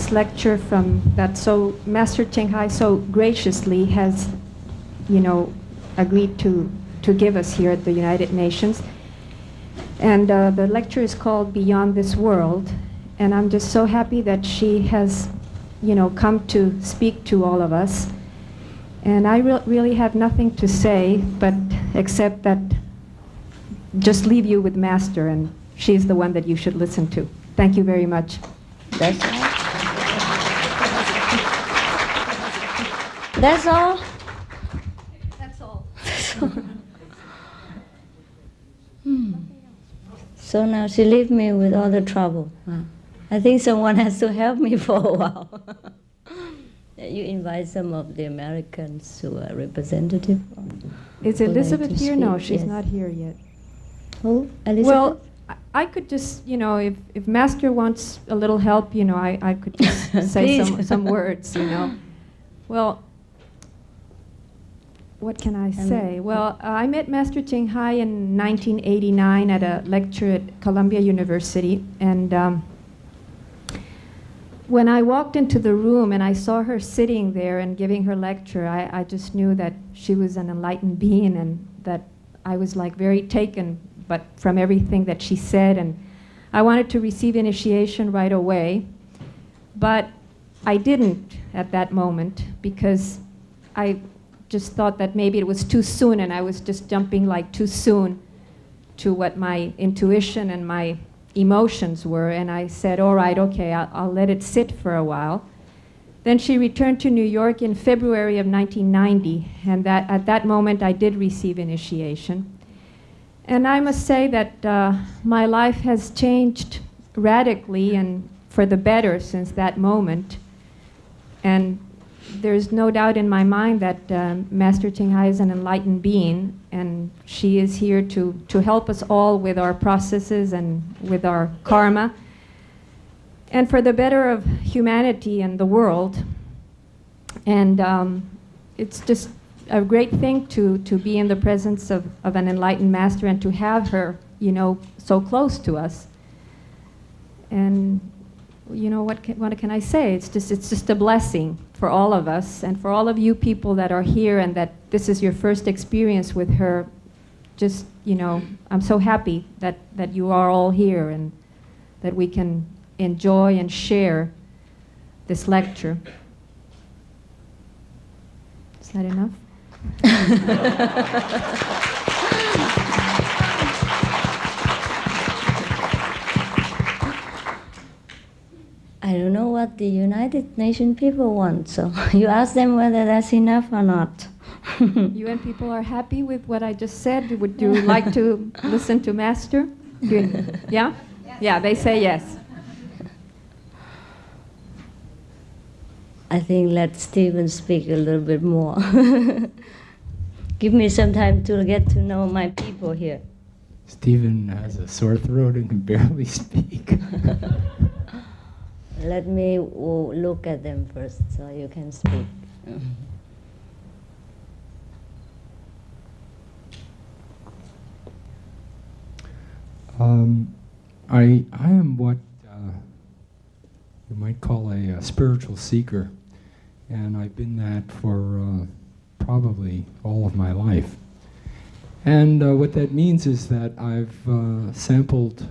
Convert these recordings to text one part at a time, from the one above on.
this lecture from that Master Ching Hai so graciously has, agreed to give us here at the United Nations. And the lecture is called Beyond This World. And I'm just so happy that she has, come to speak to all of us. And I really have nothing to say, but except that just leave you with Master, and she's the one that you should listen to. Thank you very much. That's all? That's all? That's all. So now she leaves me with all the trouble. I think someone has to help me for a while. You invite some of the Americans who are representative. Is Elizabeth here? Speak? No, she's Yes. not here yet. Who? Elizabeth? Well, I could just, if Master wants a little help, I could just say some words, Well, what can I say? Well, I met Master Ching Hai in 1989 at a lecture at Columbia University, and when I walked into the room and I saw her sitting there and giving her lecture, I just knew that she was an enlightened being, and that I was like very taken but from everything that she said, and I wanted to receive initiation right away, but I didn't at that moment because I just thought that maybe it was too soon, and I was just jumping like too soon to what my intuition and my emotions were, and I said, all right, okay, I'll let it sit for a while. Then she returned to New York in February of 1990, and at that moment I did receive initiation. And I must say that my life has changed radically and for the better since that moment. And there's no doubt in my mind that Master Ching Hai is an enlightened being, and she is here to help us all with our processes and with our karma, and for the better of humanity and the world. And it's just a great thing to be in the presence of an enlightened master and to have her, so close to us. And what can I say? It's just a blessing for all of us and for all of you people that are here and that this is your first experience with her. Just, I'm so happy that you are all here and that we can enjoy and share this lecture. Is that enough? I don't know what the United Nations people want, so you ask them whether that's enough or not. UN people are happy with what I just said. Would you like to listen to Master? Yeah? Yeah, they say yes. I think let Stephen speak a little bit more. Give me some time to get to know my people here. Stephen has a sore throat and can barely speak. Let me look at them first so you can speak. I am what you might call a spiritual seeker, and I've been that for probably all of my life. And what that means is that I've sampled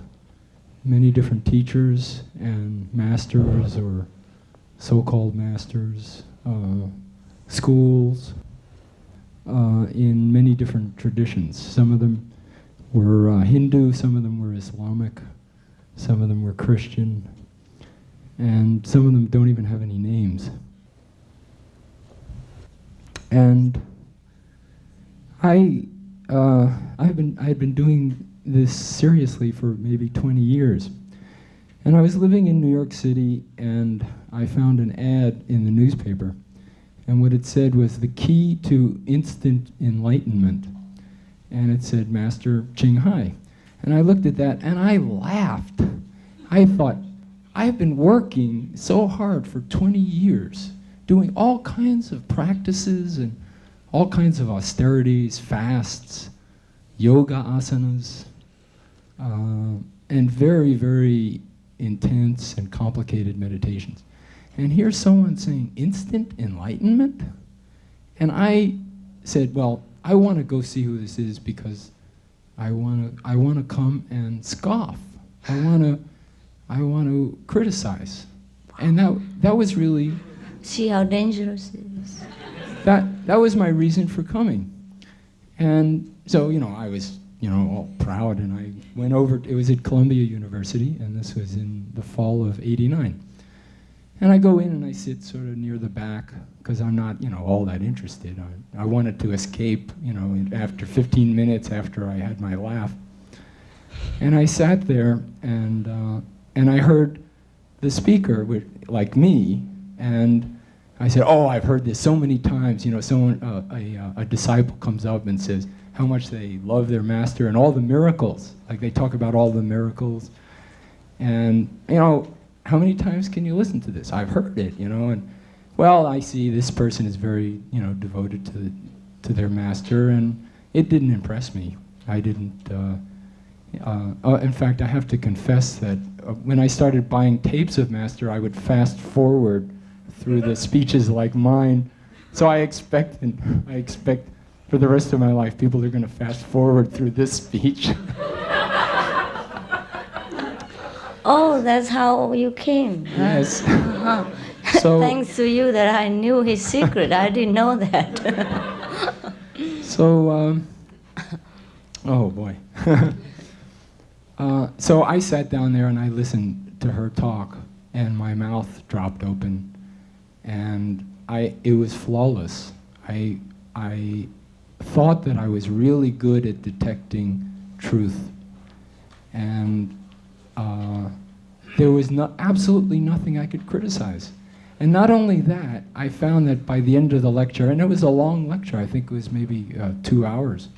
many different teachers and masters or so-called masters, schools, in many different traditions. Some of them were Hindu, some of them were Islamic, some of them were Christian, and some of them don't even have any names. And I had been doing this seriously for maybe 20 years. And I was living in New York City, and I found an ad in the newspaper, and what it said was the key to instant enlightenment. And it said Master Ching Hai. And I looked at that and I laughed. I thought, I've been working so hard for 20 years, doing all kinds of practices and all kinds of austerities, fasts, yoga asanas, and very, very intense and complicated meditations. And here's someone saying instant enlightenment? And I said, well, I want to go see who this is because I want to come and scoff. I want to criticize. And that was really... See how dangerous it is. That was my reason for coming. And so, I was, all proud, and I went over, it was at Columbia University, and this was in the fall of '89. And I go in and I sit sort of near the back, because I'm not, all that interested. I wanted to escape, after 15 minutes after I had my laugh. And I sat there, and I heard the speaker, like me, and I said, oh, I've heard this so many times. Someone, a disciple comes up and says how much they love their master and all the miracles. Like they talk about all the miracles. And, how many times can you listen to this? I've heard it, and, well, I see this person is very, devoted to their master, and it didn't impress me. I didn't, in fact, I have to confess that when I started buying tapes of master, I would fast forward through the speeches like mine. So I expect for the rest of my life, people are going to fast forward through this speech. Oh, that's how you came. Huh? Yes. Uh-huh. So, thanks to you that I knew his secret. I didn't know that. So, oh boy. So I sat down there and I listened to her talk, and my mouth dropped open, and it was flawless. I thought that I was really good at detecting truth, and there was absolutely nothing I could criticize. And not only that, I found that by the end of the lecture, and it was a long lecture, I think it was maybe 2 hours,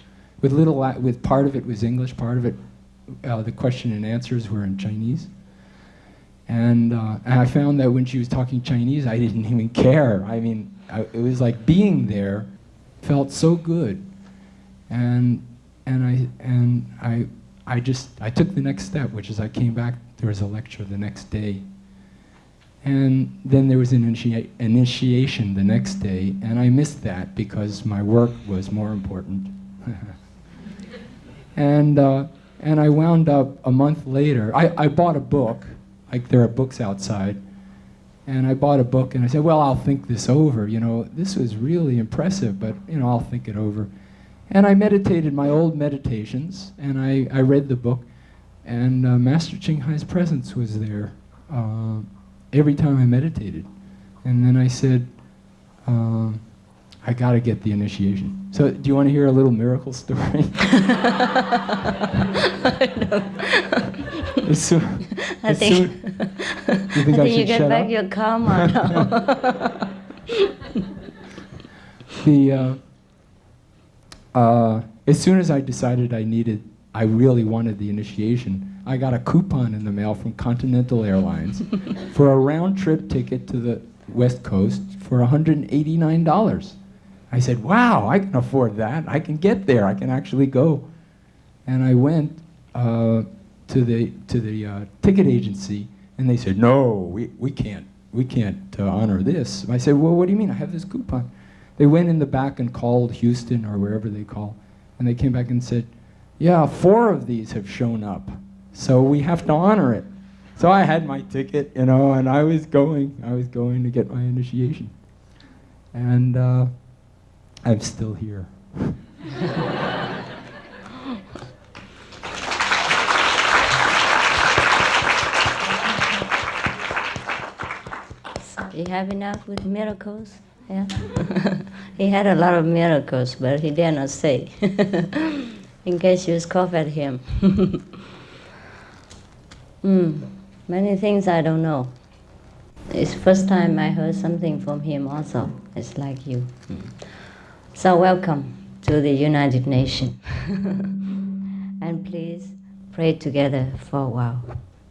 with part of it was English, part of it, the question and answers were in Chinese. And I found that when she was talking Chinese, I didn't even care. I mean, it was like being there felt so good. And I took the next step, which is I came back. There was a lecture the next day, and then there was an initiation the next day, and I missed that because my work was more important. And I wound up a month later. I bought a book. Like there are books outside, and I bought a book, and I said, well, I'll think this over. This was really impressive, but I'll think it over. And I meditated my old meditations, and I read the book, and Master Ching Hai's presence was there every time I meditated. And then I said, I got to get the initiation. So do you want to hear a little miracle story? I think you get back your karma now. As soon as I decided I really wanted the initiation, I got a coupon in the mail from Continental Airlines for a round-trip ticket to the West Coast for $189. I said, wow, I can afford that. I can get there. I can actually go. And I went to the ticket agency, and they said, no, we can't honor this. I said, well, what do you mean? I have this coupon. They went in the back and called Houston or wherever they call, and they came back and said, yeah, 4 of these have shown up, so we have to honor it. So I had my ticket, and I was going to get my initiation. And I'm still here. You have enough with miracles? Yeah. He had a lot of miracles, but he dare not say, in case you scoff at him. Many things I don't know. It's first time I heard something from him also. It's like you. So welcome to the United Nations. And please pray together for a while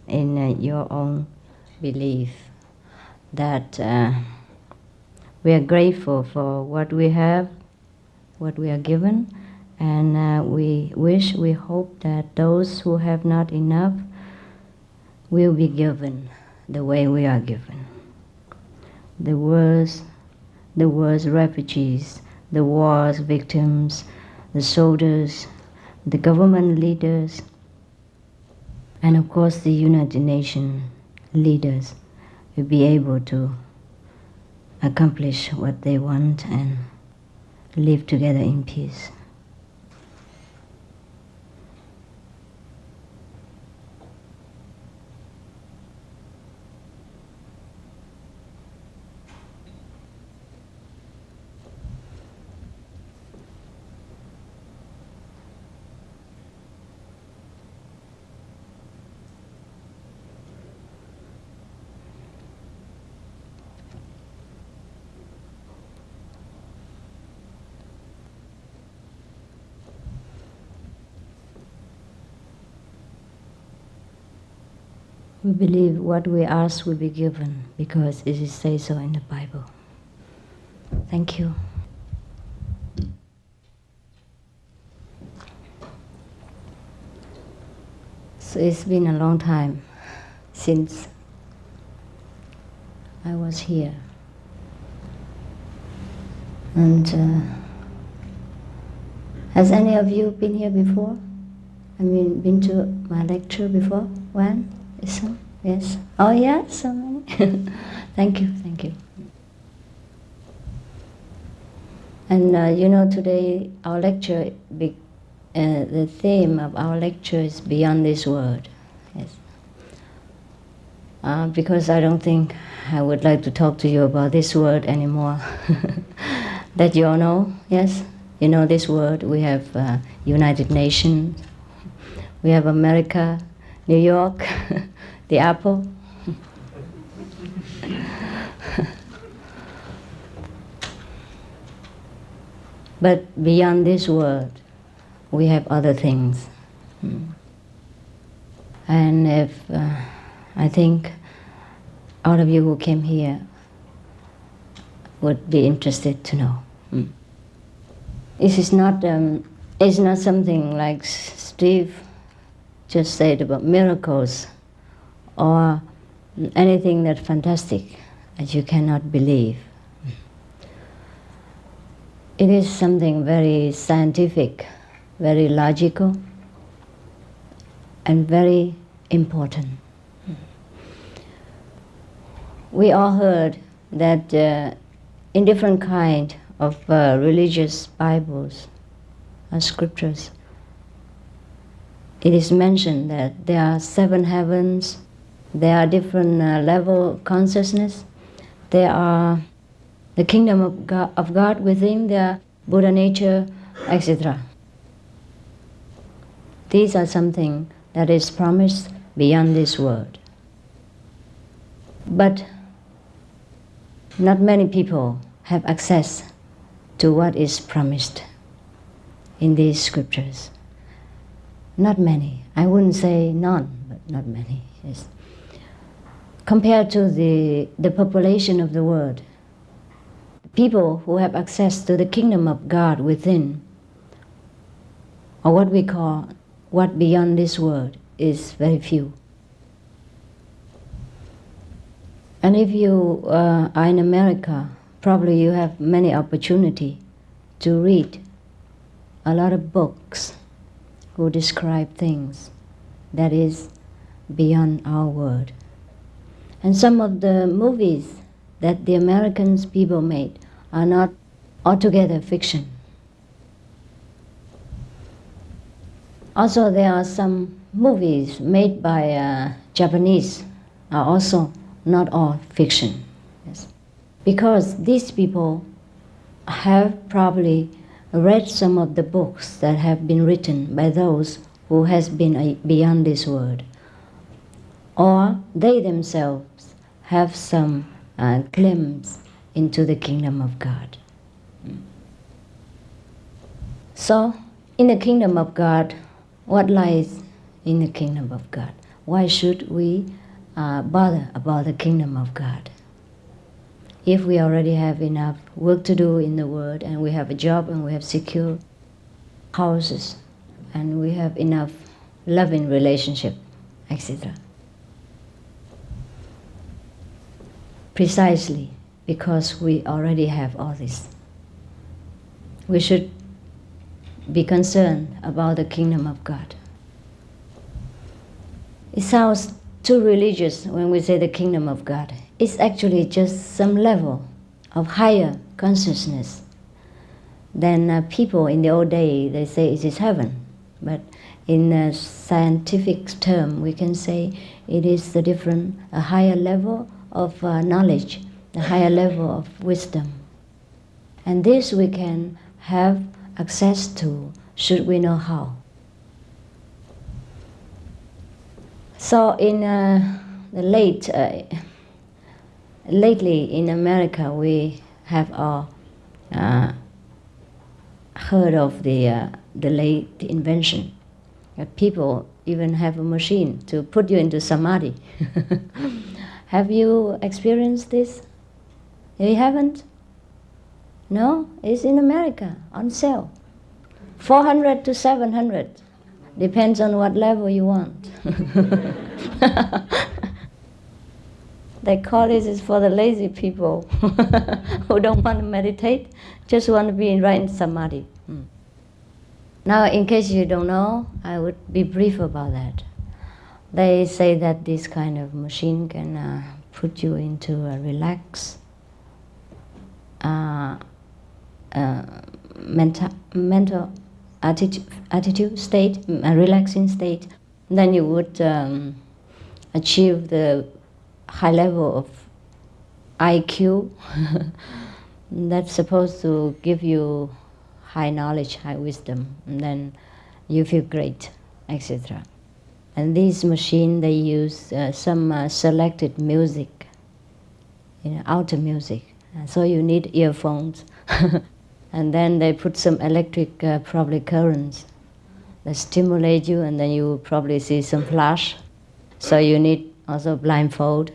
in your own belief that we are grateful for what we have, what we are given, and we hope that those who have not enough will be given the way we are given. the world's refugees, the war's victims, the soldiers, the government leaders, and of course the United Nations leaders will be able to accomplish what they want and live together in peace. We believe what we ask will be given because it is said so in the Bible. Thank you. So it's been a long time since I was here. And has any of you been here before? I mean, been to my lecture before? When? Some? Yes. Oh yeah, so many. Thank you, thank you. And today our lecture, the theme of our lecture is Beyond This World. Yes. Because I don't think I would like to talk to you about this world anymore. That you all know, yes? You know this world. We have United Nations. We have America, New York, the apple. But beyond this world, we have other things. And if I think all of you who came here would be interested to know. This is not it's not something like Steve just said about miracles or anything that's fantastic that you cannot believe. It is something very scientific, very logical, and very important. We all heard that in different kind of religious Bibles or scriptures, it is mentioned that there are 7 heavens, there are different level of consciousness, there are the kingdom of God within, there are Buddha nature, etc. These are something that is promised beyond this world. But not many people have access to what is promised in these scriptures. Not many. I wouldn't say none, but not many. Yes. Compared to the population of the world, people who have access to the kingdom of God within, or what we call what beyond this world, is very few. And if you are in America, probably you have many opportunity to read a lot of books who describe things that is beyond our world. And some of the movies that the Americans people made are not altogether fiction. Also, there are some movies made by Japanese are also not all fiction. Yes. Because these people have probably read some of the books that have been written by those who has been beyond this world. Or they themselves have some glimpse into the kingdom of God. So, in the kingdom of God, what lies in the kingdom of God? Why should we bother about the kingdom of God? If we already have enough work to do in the world, and we have a job, and we have secure houses, and we have enough loving relationship, etc. Precisely because we already have all this. We should be concerned about the kingdom of God. It sounds too religious when we say the kingdom of God. It's actually just some level of higher consciousness than people in the old day, they say it is heaven. But in a scientific term, we can say it is a higher level of knowledge, a higher level of wisdom. And this we can have access to, should we know how. So in lately in America, we have all heard of the late invention. People even have a machine to put you into samadhi. Have you experienced this? You haven't? No? It's in America, on sale. 400 to 700. Depends on what level you want. They call this is for the lazy people who don't want to meditate, just want to be right in samadhi. Now, in case you don't know, I would be brief about that. They say that this kind of machine can put you into a relaxed mental attitude state, a relaxing state. Then you would achieve the high level of IQ that's supposed to give you high knowledge, high wisdom, and then you feel great, etc. And these machines, they use some selected music, outer music. So you need earphones. And then they put some electric, probably currents that stimulate you, and then you probably see some flash. So you need also blindfold.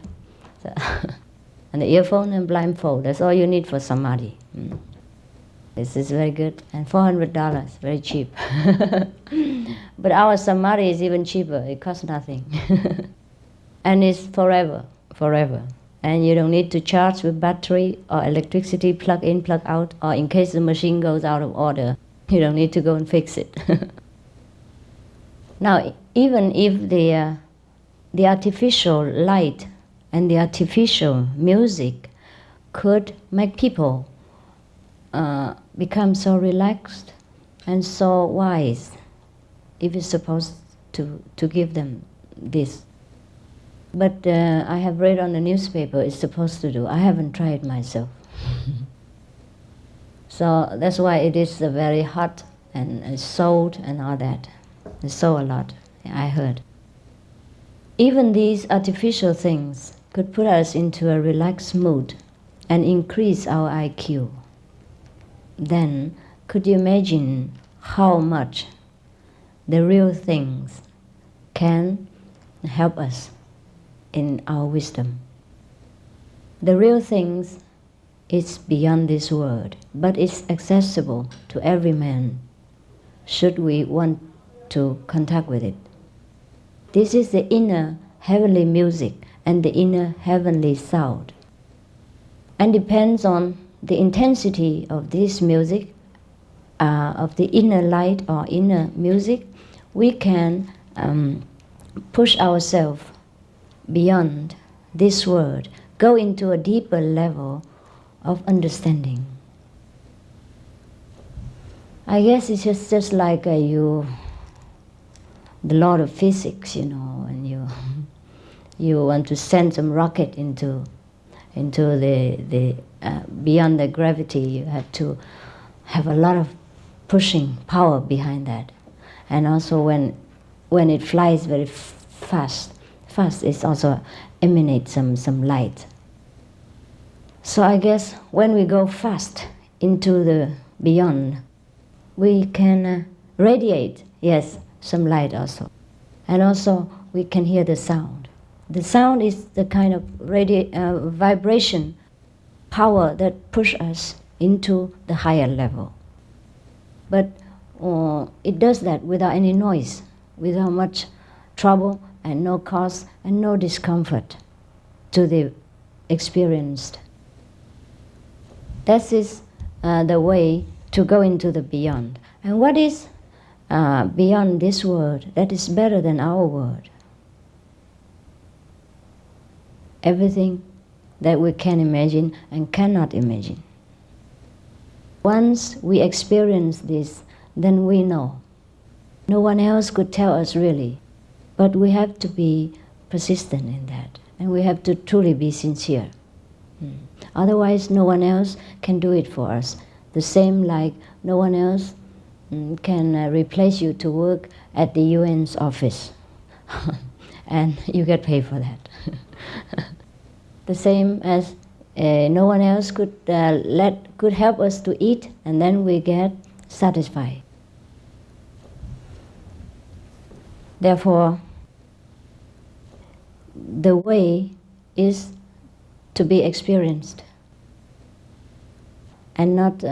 And the earphone and blindfold, that's all you need for samadhi. This is very good. And $400, very cheap. But our samadhi is even cheaper. It costs nothing. And it's forever. And you don't need to charge with battery or electricity, plug in, plug out, or in case the machine goes out of order, you don't need to go and fix it. Now, even if the artificial light and the artificial music could make people become so relaxed and so wise, if it's supposed to give them this. But I have read on the newspaper it's supposed to do. I haven't tried myself. So that's why it is very hot and sold and all that. It's sold a lot, I heard. Even these artificial things could put us into a relaxed mood and increase our IQ. Then could you imagine how much the real things can help us in our wisdom? The real things is beyond this world, but it's accessible to every man, should we want to contact with it. This is the inner heavenly music and the inner heavenly sound. And depends on the intensity of this music, of the inner light or inner music, we can push ourselves beyond this world, go into a deeper level of understanding. I guess it's just like the law of physics, and you want to send some rocket into the beyond the gravity. You have to have a lot of pushing power behind that, and also when it flies very fast, it also emanates some light. So I guess when we go fast into the beyond, we can radiate, yes, some light also. And also we can hear the sound. The sound is the kind of vibration, power that push us into the higher level. But it does that without any noise, without much trouble and no cost and no discomfort to the experienced. That is the way to go into the beyond. And what is beyond this world that is better than our world? Everything that we can imagine and cannot imagine. Once we experience this, then we know. No one else could tell us really, but we have to be persistent in that, and we have to truly be sincere. Otherwise, no one else can do it for us. The same like no one else can replace you to work at the UN's office, and you get paid for that. The same as no one else could help us to eat, and then we get satisfied. Therefore, the way is to be experienced, and not.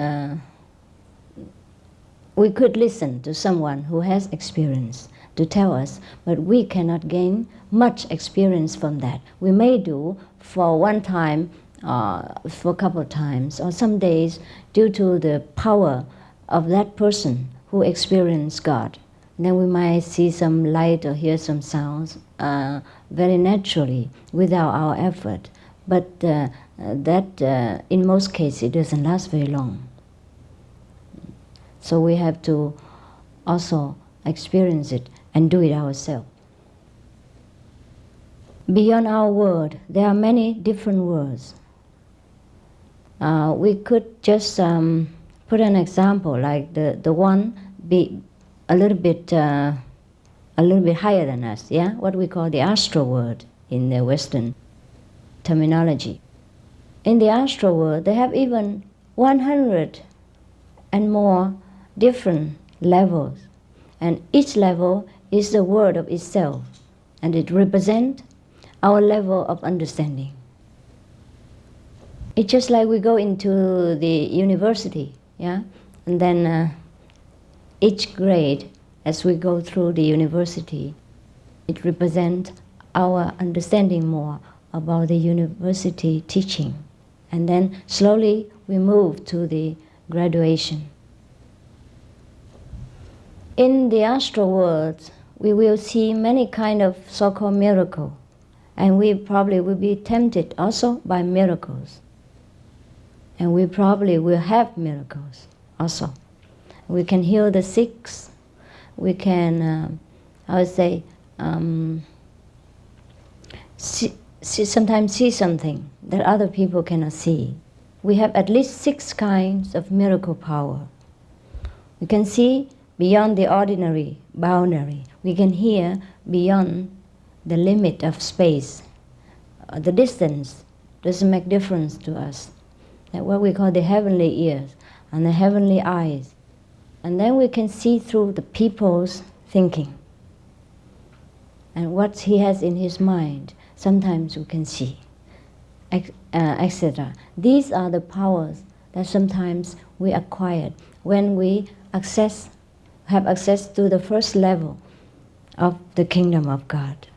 We could listen to someone who has experience to tell us, but we cannot gain much experience from that. We may do for one time, for a couple of times, or some days, due to the power of that person who experienced God. Then we might see some light or hear some sounds very naturally without our effort. But that, in most cases, it doesn't last very long. So we have to also experience it and do it ourselves. Beyond our world, there are many different worlds. We could just put an example, like the one be a little bit higher than us, yeah? What we call the astral world in the Western terminology. In the astral world, they have even 100 and more different levels, and each level is the word of itself, and it represents our level of understanding. It's just like we go into the university, yeah, and then each grade, as we go through the university, it represents our understanding more about the university teaching, and then slowly we move to the graduation. In the astral world, we will see many kind of so-called miracles, and we probably will be tempted also by miracles, and we probably will have miracles also. We can heal the sick. We can, sometimes see something that other people cannot see. We have at least 6 kinds of miracle power. We can see beyond the ordinary boundary. We can hear beyond the limit of space. The distance doesn't make difference to us. That's what we call the heavenly ears and the heavenly eyes. And then we can see through the people's thinking. And what he has in his mind, sometimes we can see, etc. These are the powers that sometimes we acquire when we have access to the first level of the kingdom of God.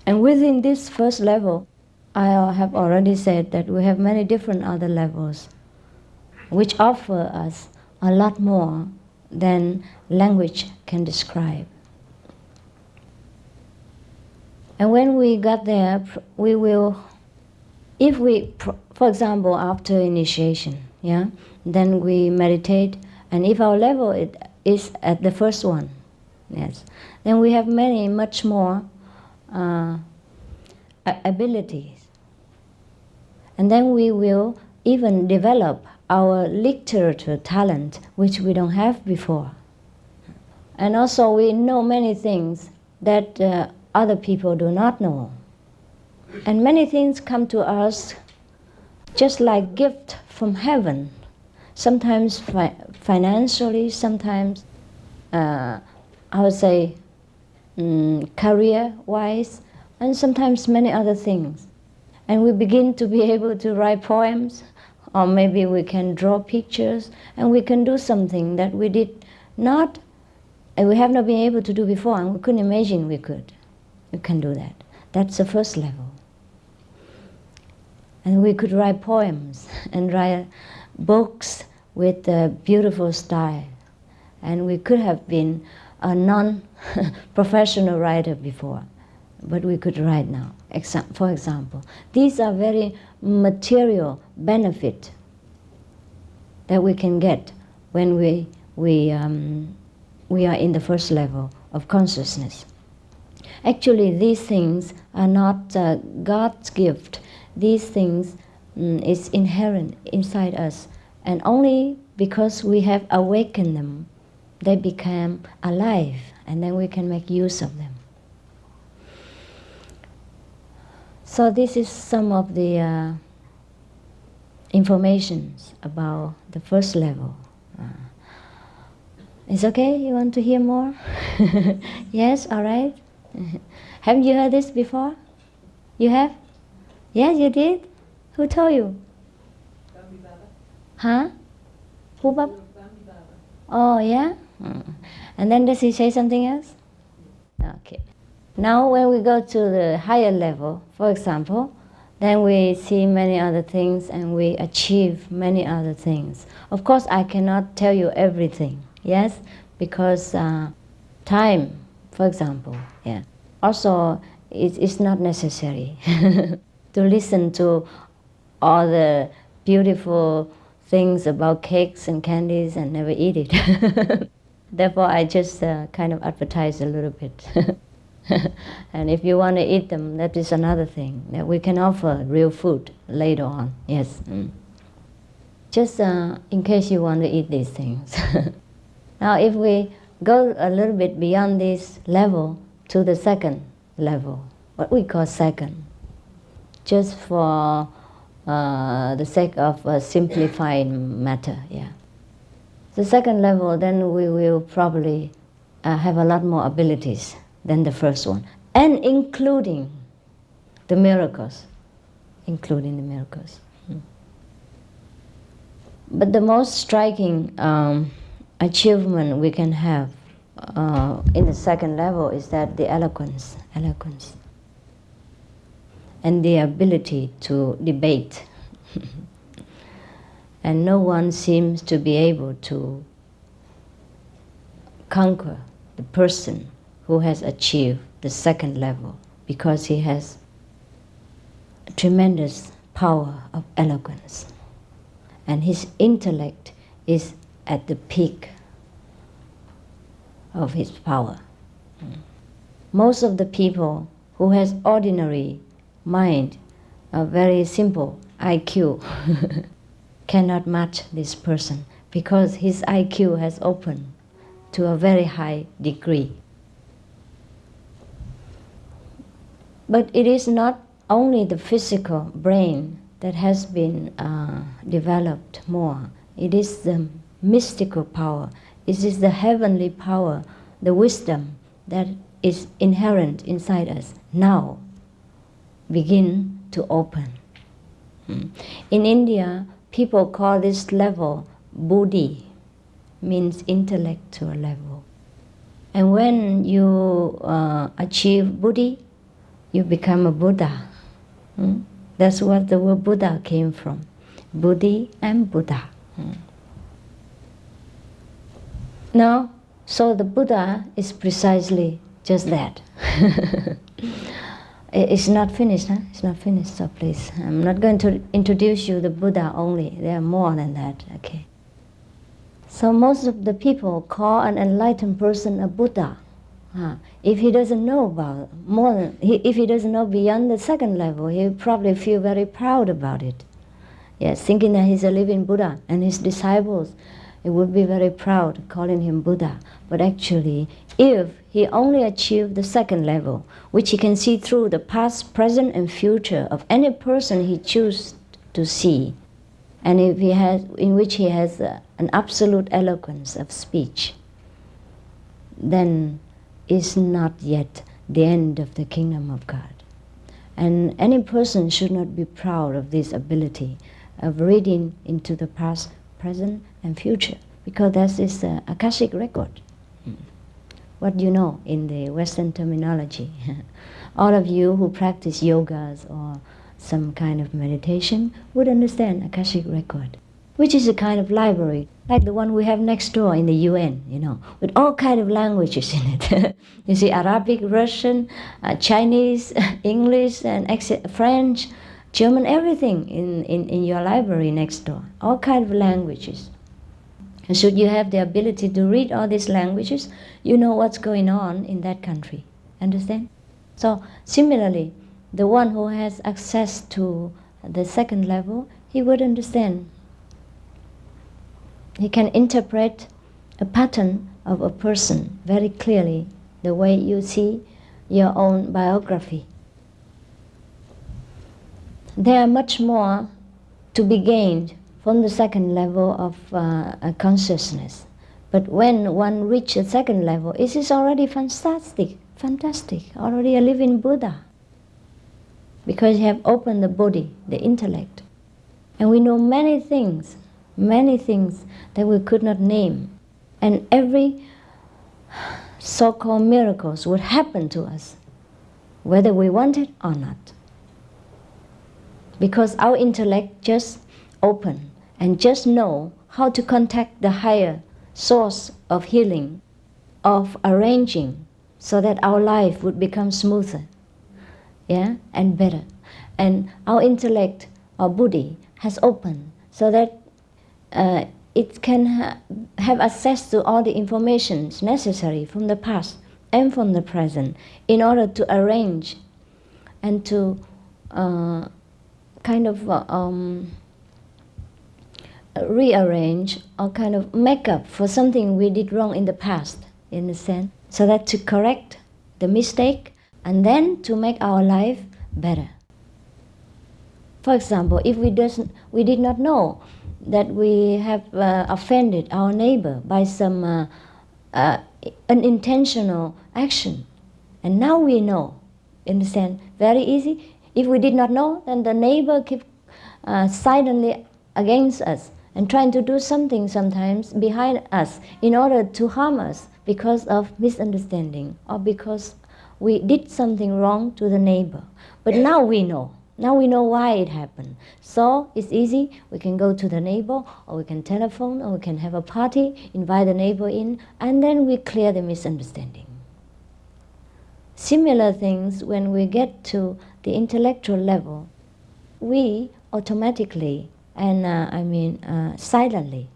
And within this first level, I have already said that we have many different other levels which offer us a lot more than language can describe. And when we got there, we will, if we, for example, after initiation, yeah, then we meditate, and if our level is at the first one, yes, then we have much more abilities. And then we will even develop our literature talent, which we don't have before. And also we know many things that other people do not know. And many things come to us just like gift from heaven. Sometimes financially, sometimes career-wise, and sometimes many other things. And we begin to be able to write poems, or maybe we can draw pictures, and we can do something that we did not, and we have not been able to do before, and we couldn't imagine we could. We can do that. That's the first level. And we could write poems and write books with a beautiful style. And we could have been a non-professional writer before, but we could write now. For example, these are very material benefit that we can get when we are in the first level of consciousness. Actually, these things are not God's gift. These things is inherent inside us, and only because we have awakened them, they become alive, and then we can make use of them. So this is some of the informations about the first level. It's okay? You want to hear more? Yes, all right. Haven't you heard this before? You have? Yes, you did? Who told you? Huh? Who? Oh, yeah? And then does he say something else? Okay. Now when we go to the higher level, for example, then we see many other things and we achieve many other things. Of course, I cannot tell you everything, yes? Because time, for example, yeah. Also, it's not necessary to listen to all the beautiful things about cakes and candies and never eat it. Therefore, I just kind of advertise a little bit. And if you want to eat them, that is another thing. That we can offer real food later on, yes. Just in case you want to eat these things. Now, if we go a little bit beyond this level to the second level, what we call second, just for the sake of simplifying matter, yeah. The second level, then we will probably have a lot more abilities than the first one, and including the miracles, But the most striking achievement we can have in the second level is that the eloquence, and the ability to debate. And no one seems to be able to conquer the person who has achieved the second level, because he has a tremendous power of eloquence. And his intellect is at the peak of his power. Most of the people who has ordinary mind, a very simple IQ, cannot match this person, because his IQ has opened to a very high degree. But it is not only the physical brain that has been developed more. It is the mystical power. It is the heavenly power, the wisdom that is inherent inside us now begin to open. In India, people call this level buddhi, means intellectual level. And when you achieve buddhi, you become a Buddha. That's what the word Buddha came from. Buddhi and Buddha. Now, so the Buddha is precisely just that. It's not finished, huh? It's not finished, so please. I'm not going to introduce you the Buddha only. There are more than that, okay? So most of the people call an enlightened person a Buddha. If he doesn't know about if he doesn't know beyond the second level, he'll probably feel very proud about it. Yes, thinking that he's a living Buddha, and his disciples, it would be very proud calling him Buddha. But actually, if he only achieved the second level, which he can see through the past, present, and future of any person he chooses to see, and if he has, in which he has an absolute eloquence of speech, then is not yet the end of the kingdom of God. And any person should not be proud of this ability of reading into the past, present, and future, because that is the Akashic record. What you know in the Western terminology. All of you who practice yogas or some kind of meditation would understand Akashic record, which is a kind of library, like the one we have next door in the UN, with all kind of languages in it. You see Arabic, Russian, Chinese, English, and French, German, everything in your library next door, all kind of languages. And should you have the ability to read all these languages, you know what's going on in that country. Understand? So similarly, the one who has access to the second level, he would understand. He can interpret a pattern of a person very clearly, the way you see your own biography. There are much more to be gained from the second level of consciousness. But when one reaches the second level, it is already fantastic, already a living Buddha. Because you have opened the body, the intellect. And we know many things that we could not name. And every so-called miracles would happen to us, whether we want it or not. Because our intellect just open and just know how to contact the higher source of healing, of arranging, so that our life would become smoother, and better. And our intellect, our buddhi, has opened so that it can have access to all the information necessary from the past and from the present in order to arrange and to rearrange or kind of make up for something we did wrong in the past, in a sense, so that to correct the mistake and then to make our life better. For example, if we did not know that we have offended our neighbor by some unintentional action, and now we know, in a sense, very easy. If we did not know, then the neighbor keep silently against us and trying to do something sometimes behind us in order to harm us because of misunderstanding or because we did something wrong to the neighbor. But now we know. Now we know why it happened. So it's easy. We can go to the neighbor, or we can telephone, or we can have a party, invite the neighbor in, and then we clear the misunderstanding. Similar things, when we get to the intellectual level, we automatically and silently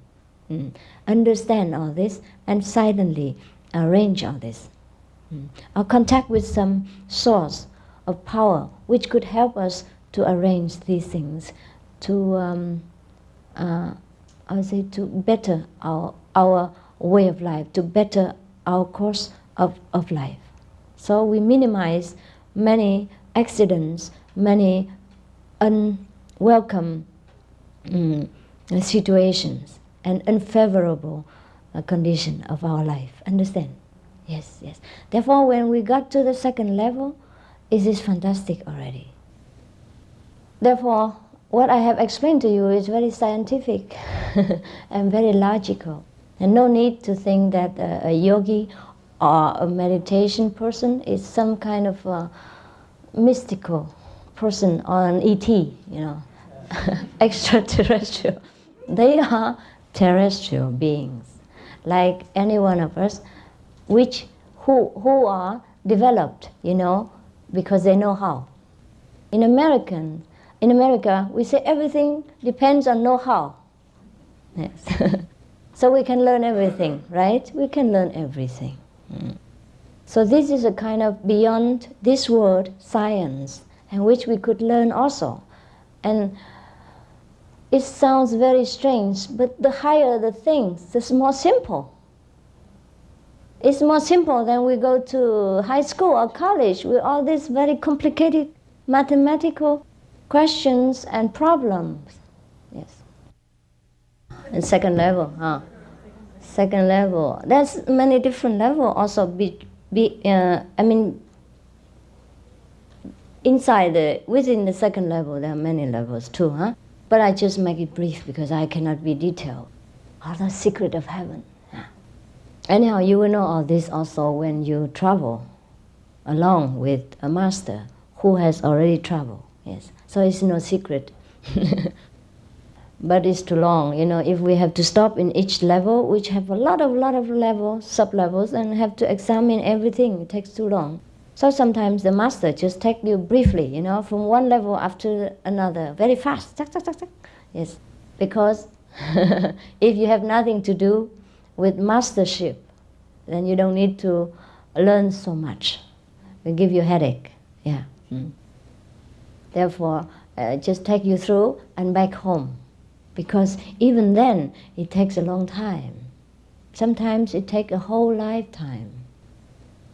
understand all this and silently arrange all this. Or contact with some source of power which could help us to arrange these things, to to better our way of life, to better our course of life. So we minimize many accidents, many unwelcome situations and unfavorable condition of our life. Understand? Yes. Therefore, when we got to the second level, it is fantastic already. Therefore, what I have explained to you is very scientific and very logical. And no need to think that a yogi or a meditation person is some kind of a mystical person or an ET, extraterrestrial. They are terrestrial beings, like any one of us, who are developed, because they know how. In America, we say everything depends on know-how. Yes. So we can learn everything, right? We can learn everything. So this is a kind of beyond this world science, and which we could learn also. And it sounds very strange, but the higher the things, the more simple. It's more simple than we go to high school or college with all these very complicated mathematical questions and problems. Yes. And second level, Second level. There's many different levels also. Within the second level, there are many levels too, But I just make it brief because I cannot be detailed. All the secret of heaven. Anyhow, you will know all this also when you travel along with a master who has already traveled. Yes. So it's no secret. But it's too long. If we have to stop in each level, which have a lot of levels, sub-levels, and have to examine everything, it takes too long. So sometimes the master just take you briefly, from one level after another, very fast. Tuck, tuck, tuck, tuck. Yes. Because if you have nothing to do with mastership, then you don't need to learn so much. It will give you a headache. Yeah. Therefore, just take you through and back home. Because even then, it takes a long time. Sometimes it takes a whole lifetime.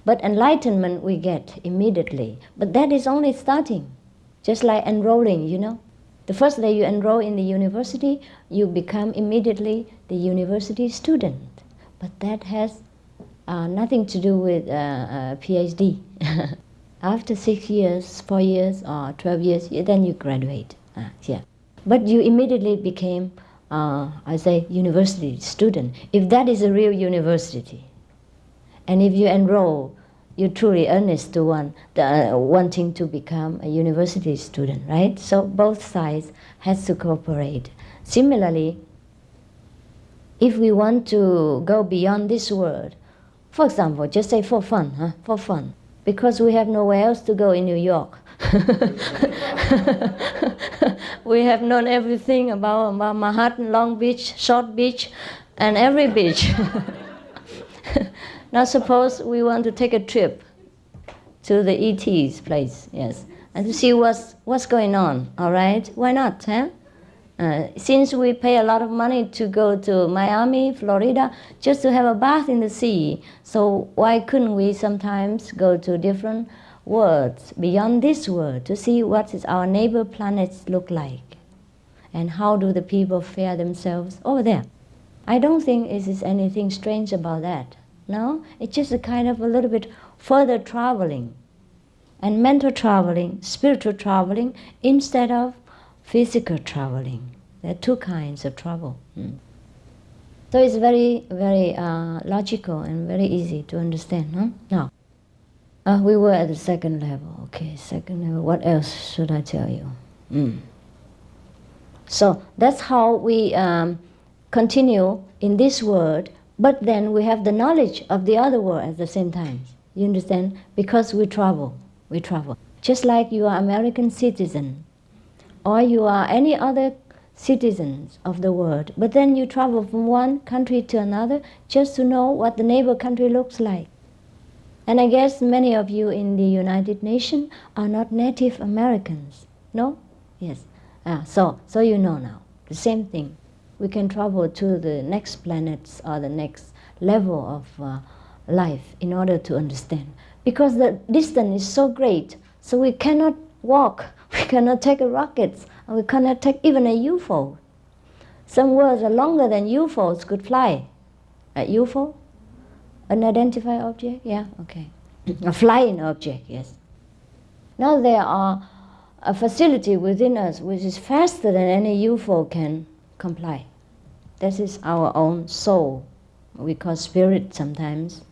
But enlightenment we get immediately. But that is only starting. Just like enrolling, The first day you enroll in the university, you become immediately the university student. But that has nothing to do with PhD. After 6 years, 4 years, or 12 years, then you graduate. Yeah. But you immediately became, university student. If that is a real university, and if you enroll, you're truly earnest to wanting to become a university student, right? So both sides has to cooperate. Similarly, if we want to go beyond this world, for example, just say for fun, for fun, because we have nowhere else to go in New York. We have known everything about Manhattan, Long Beach, Short Beach, and every beach. Now suppose we want to take a trip to the ET's place, yes, and to see what's going on, all right? Why not, huh? Since we pay a lot of money to go to Miami, Florida, just to have a bath in the sea, so why couldn't we sometimes go to different worlds beyond this world to see what is our neighbor planets look like and how do the people fare themselves over there? I don't think it is anything strange about that. No, it's just a kind of a little bit further traveling, and mental traveling, spiritual traveling, instead of physical traveling. There are two kinds of travel. So it's very, very logical and very easy to understand. Now, we were at the second level. Okay, second level. What else should I tell you? So that's how we continue in this world, but then we have the knowledge of the other world at the same time. You understand? Because we travel. Just like you are American citizen, or you are any other citizens of the world, but then you travel from one country to another just to know what the neighbor country looks like. And I guess many of you in the United Nations are not Native Americans, no? Yes. So you know now, the same thing. We can travel to the next planets or the next level of life in order to understand. Because the distance is so great, so we cannot walk, we cannot take a rocket, and we cannot take even a UFO. Some worlds are longer than UFOs could fly. A UFO? Unidentified object? Yeah, okay. A flying object, yes. Now there are a facility within us which is faster than any UFO can comply. This is our own soul. We call spirit sometimes,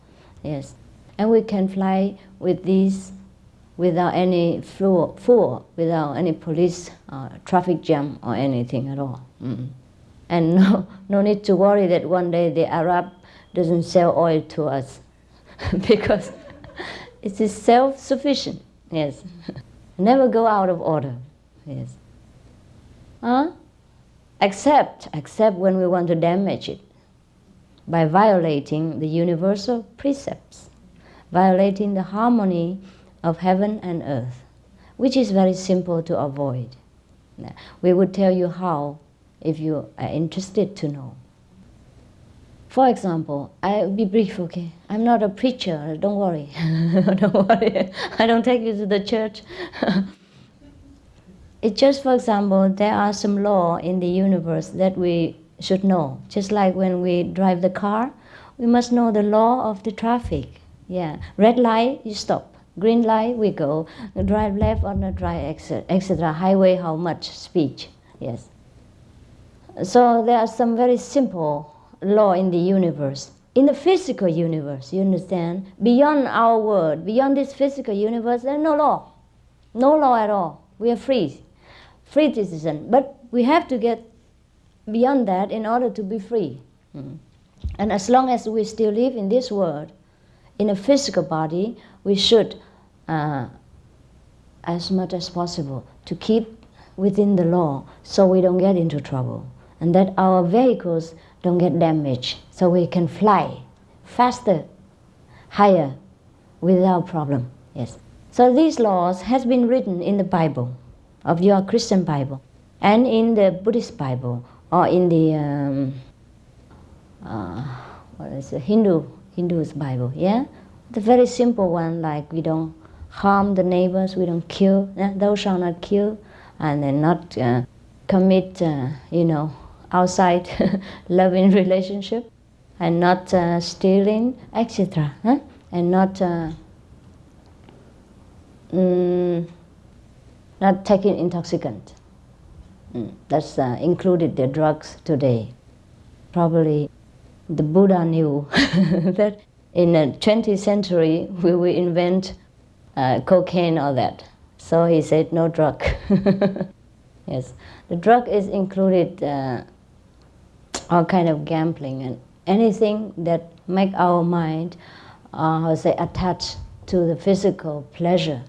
yes. And we can fly with these without any fuel, without any police traffic jam or anything at all. And no need to worry that one day the Arab doesn't sell oil to us because it is self-sufficient, yes. Never go out of order, yes. Except when we want to damage it by violating the universal precepts, violating the harmony of heaven and earth, which is very simple to avoid. We would tell you how if you are interested to know. For example, I'll be brief, okay? I'm not a preacher, don't worry. Don't worry, I don't take you to the church. It's just, for example, there are some laws in the universe that we should know. Just like when we drive the car, we must know the law of the traffic. Yeah, red light, you stop. Green light, we go. Drive left or not drive, etc. Highway, how much speed? Yes. So there are some very simple law in the universe. In the physical universe, you understand? Beyond our world, beyond this physical universe, there's no law. No law at all. We are free citizen. But we have to get beyond that in order to be free. And as long as we still live in this world, in a physical body, we should, as much as possible, to keep within the law so we don't get into trouble. And that our vehicles don't get damaged, so we can fly faster, higher, without problem. Yes. So these laws has been written in the Bible, of your Christian Bible, and in the Buddhist Bible, or in the Hindu's Bible. Yeah, the very simple one, like we don't harm the neighbors, we don't kill. Thou shalt not kill, and then not commit, outside loving relationship, and not stealing, etc. And not taking intoxicant. That's included the drugs today. Probably the Buddha knew that in the 20th century we will invent cocaine or that. So he said no drug. Yes, the drug is included all kind of gambling and anything that make our mind attached to the physical pleasure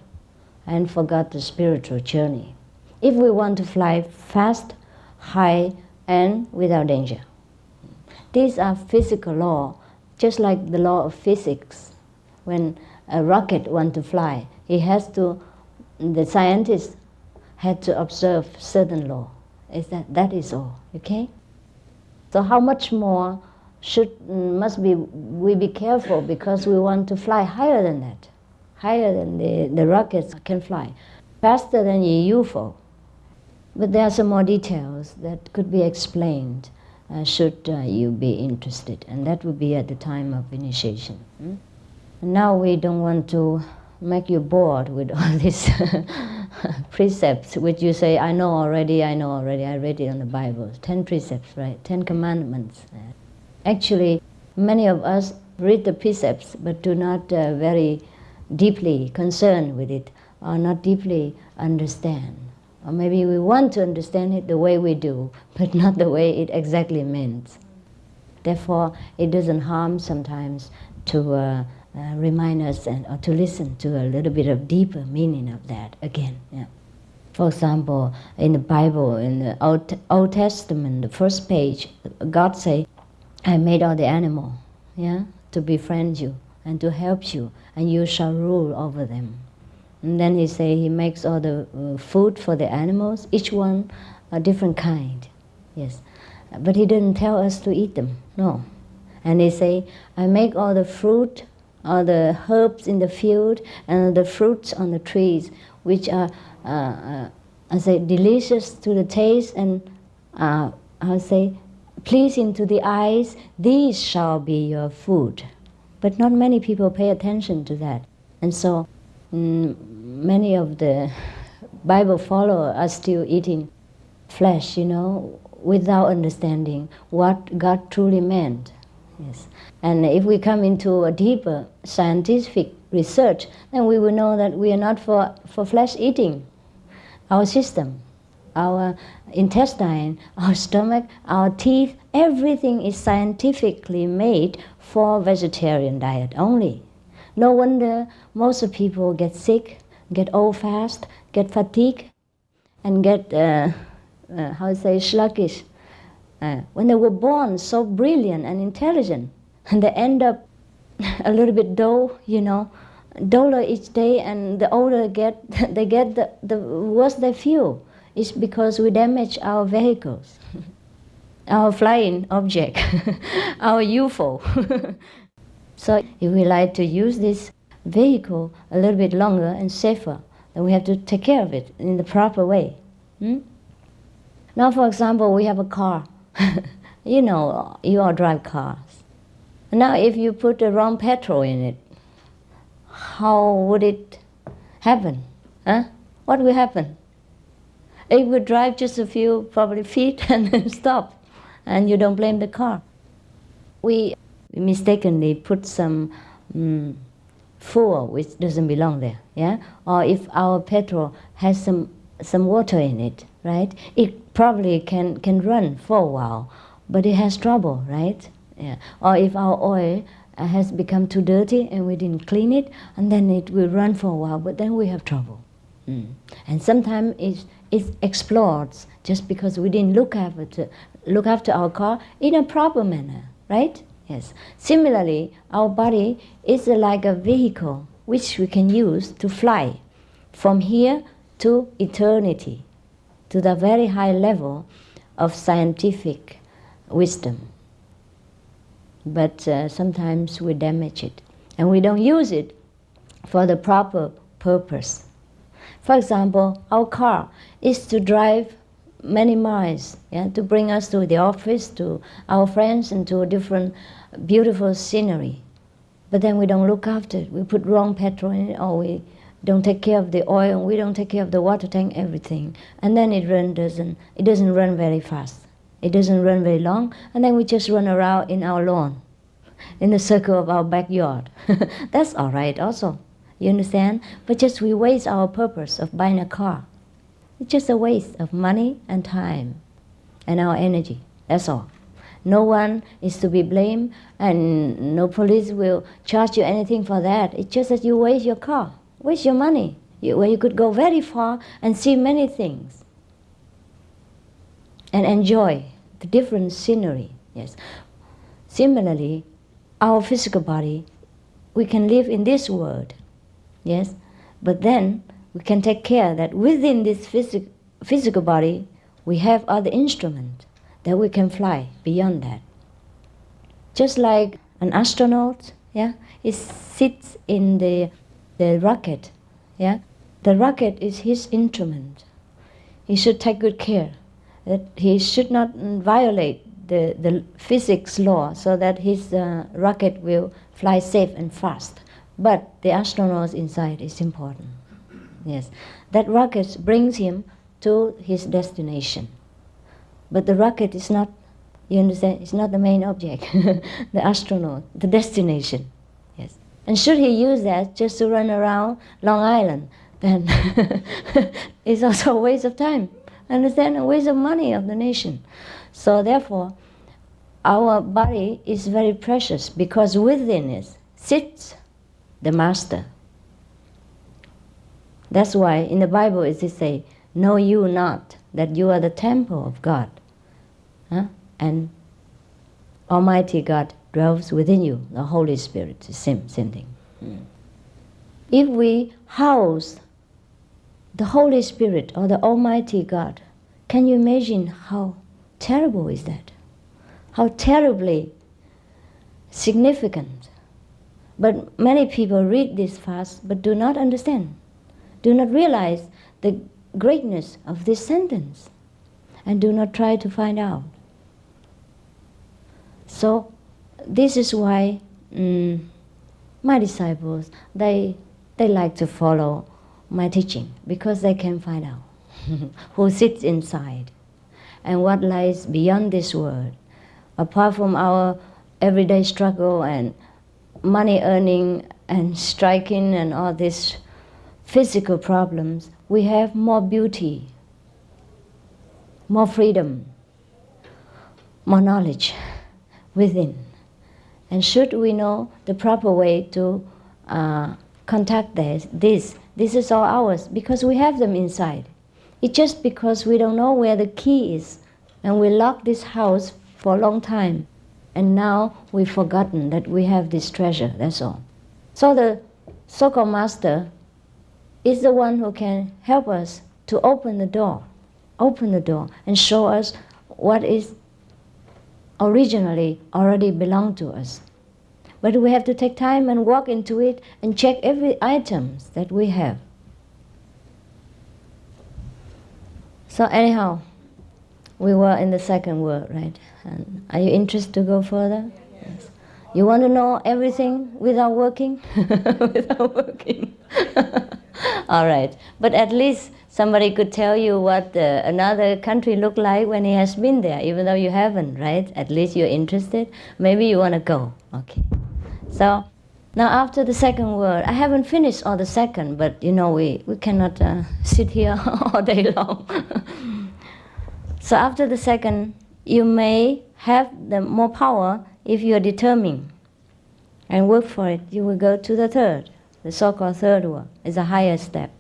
and forgot the spiritual journey. If we want to fly fast, high, and without danger. These are physical law, just like the law of physics. When a rocket wants to fly, the scientists had to observe certain law. That is all, okay? So how much more must we be careful, because we want to fly higher than that, higher than the rockets can fly, faster than a UFO. But there are some more details that could be explained should you be interested, and that would be at the time of initiation. And now we don't want to make you bored with all these precepts, which you say, I know already, I read it on the Bible. 10 precepts, right? 10 commandments. Actually, many of us read the precepts but do not very deeply concern with it, or not deeply understand. Or maybe we want to understand it the way we do, but not the way it exactly means. Therefore, it doesn't harm sometimes to remind us or to listen to a little bit of deeper meaning of that again. Yeah. For example, in the Bible, in the Old Testament, the first page, God say, I made all the animal, to befriend you and to help you, and you shall rule over them. And then he say he makes all the food for the animals, each one a different kind. Yes, but he didn't tell us to eat them. No. And he say, I make all the fruit, all the herbs in the field, and the fruits on the trees, which are delicious to the taste and pleasing to the eyes. These shall be your food. But not many people pay attention to that, and so many of the Bible followers are still eating flesh, without understanding what God truly meant. Yes. And if we come into a deeper scientific research, then we will know that we are not for flesh eating. Our system, our intestine, our stomach, our teeth, everything is scientifically made for vegetarian diet only. No wonder most of people get sick, get old fast, get fatigued, and get, sluggish. When they were born so brilliant and intelligent, and they end up a little bit dull, duller each day, and the older they get, the worse they feel. It's because we damage our vehicles, our flying object, our UFO. So if we like to use this vehicle a little bit longer and safer, then we have to take care of it in the proper way. Now, for example, we have a car. You all drive cars. Now, if you put the wrong petrol in it, how would it happen? What will happen? It would drive just a few probably feet and then stop, and you don't blame the car. We mistakenly put some fuel which doesn't belong there, or if our petrol has some some water in it, right? It probably can run for a while, but it has trouble, right? Yeah. Or if our oil has become too dirty and we didn't clean it, and then it will run for a while, but then we have trouble. And sometimes it explodes just because we didn't look after our car in a proper manner, right? Yes. Similarly, our body is like a vehicle which we can use to fly from here to eternity, to the very high level of scientific wisdom. But sometimes we damage it, and we don't use it for the proper purpose. For example, our car is to drive many miles, to bring us to the office, to our friends, and to a different beautiful scenery. But then we don't look after it. We put wrong petrol in it, or we don't take care of the oil, and we don't take care of the water tank, everything. And then it doesn't run very fast. It doesn't run very long, and then we just run around in our lawn, in the circle of our backyard. That's all right also, you understand? But just we waste our purpose of buying a car. It's just a waste of money and time and our energy, that's all. No one is to be blamed, and no police will charge you anything for that. It's just that you waste your car, waste your money, where you could go very far and see many things and enjoy the different scenery. Yes. Similarly, our physical body, we can live in this world, yes, but then we can take care that within this physical body we have other instruments that we can fly beyond that. Just like an astronaut, he sits in the rocket, the rocket is his instrument. He should take good care that he should not violate the physics law, so that his rocket will fly safe and fast. But the astronaut inside is important. Yes, that rocket brings him to his destination. But the rocket is not, you understand, it's not the main object. The astronaut, the destination. Yes. And should he use that just to run around Long Island, then it's also a waste of time. Understand? A waste of money of the nation. So therefore, our body is very precious, because within it sits the master. That's why in the Bible it says, "Know you not that you are the temple of God, and Almighty God dwells within you, the Holy Spirit." The same thing. If we house the Holy Spirit or the Almighty God, can you imagine how terrible is that? How terribly significant. But many people read this fast but do not understand, do not realize the greatness of this sentence, and do not try to find out. So this is why my disciples, they like to follow my teaching, because they can find out who sits inside and what lies beyond this world. Apart from our everyday struggle and money earning and striking and all these physical problems, we have more beauty, more freedom, more knowledge within. And should we know the proper way to contact this is all ours, because we have them inside. It's just because we don't know where the key is, and we lock this house for a long time, and now we've forgotten that we have this treasure, that's all. So the so-called master is the one who can help us to open the door, and show us what is originally already belonged to us. But we have to take time and walk into it and check every item that we have. So anyhow, we were in the second word, right? And are you interested to go further? Yes. You want to know everything without working? Without working. All right. But at least somebody could tell you what another country looked like when he has been there, even though you haven't, right? At least you're interested. Maybe you want to go. Okay. So Now after the second word, I haven't finished all the second, but we cannot sit here all day long. So after the second, you may have the more power if you are determined and work for it. You will go to the third, the so-called third word. It's a higher step.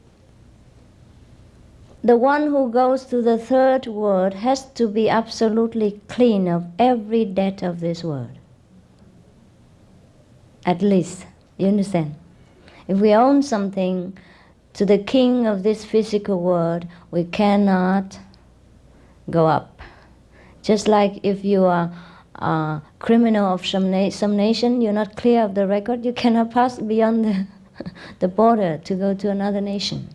The one who goes to the third word has to be absolutely clean of every debt of this world. At least, you understand? If we own something to the king of this physical world, we cannot go up. Just like if you are a criminal of some nation, you're not clear of the record, you cannot pass beyond the border to go to another nation.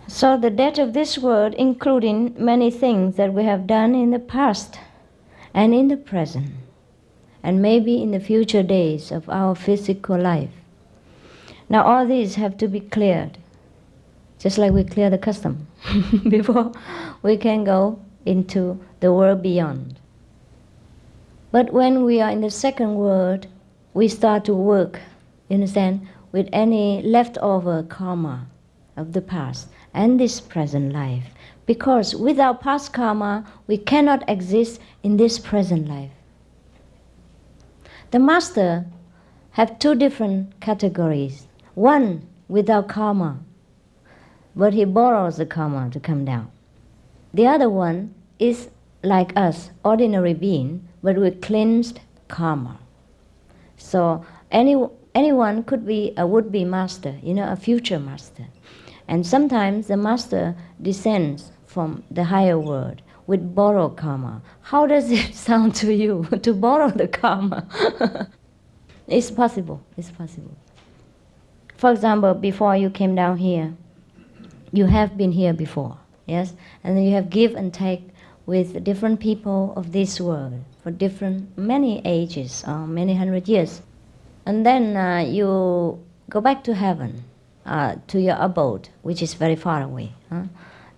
So the debt of this world, including many things that we have done in the past and in the present, and maybe in the future days of our physical life. Now all these have to be cleared, just like we clear the custom before we can go into the world beyond. But when we are in the second world, we start to work, you understand, with any leftover karma of the past and this present life. Because without past karma, we cannot exist in this present life. The master have two different categories. One without karma, but he borrows the karma to come down. The other one is like us, ordinary being, but with cleansed karma. So anyone could be a would-be master, a future master. And sometimes the master descends from the higher world with borrowed karma. How does it sound to you to borrow the karma? It's possible, it's possible. For example, before you came down here, you have been here before, yes? And then you have give and take with different people of this world for many ages, or many hundred years. And then you go back to heaven, to your abode, which is very far away,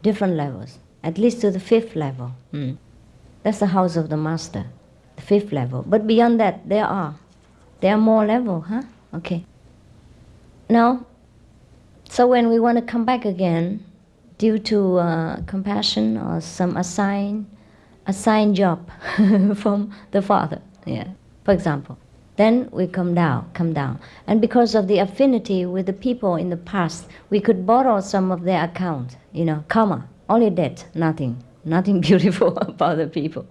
different levels, at least to the fifth level. That's the house of the master, the fifth level. But beyond that, there are more levels, Okay. Now, so when we want to come back again, due to compassion or some assigned job from the Father, for example, then we come down. And because of the affinity with the people in the past, we could borrow some of their account, karma, only debt, nothing beautiful about the people.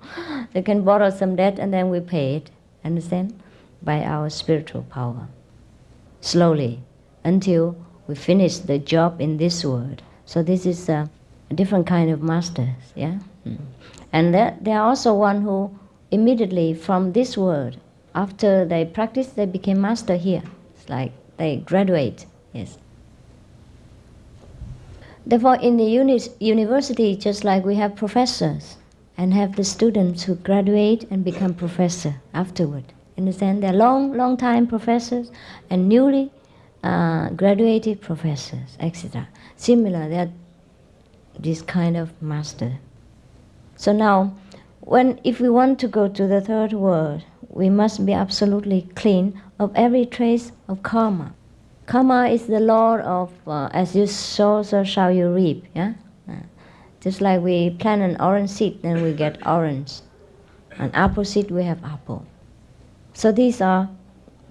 They can borrow some debt and then we pay it, understand? By our spiritual power. Slowly, until we finish the job in this world. So this is a different kind of masters, And there are also one who immediately from this world, after they practice, they became master here. It's like they graduate, yes. Therefore, in the university, just like we have professors and have the students who graduate and become professor afterward. Understand? They're long time professors and newly graduated professors, etc. Similar, they're this kind of master. So now, if we want to go to the third world, we must be absolutely clean of every trace of karma. Karma is the law of as you sow, so shall you reap. Just like we plant an orange seed, then we get orange. An apple seed, we have apple. So these are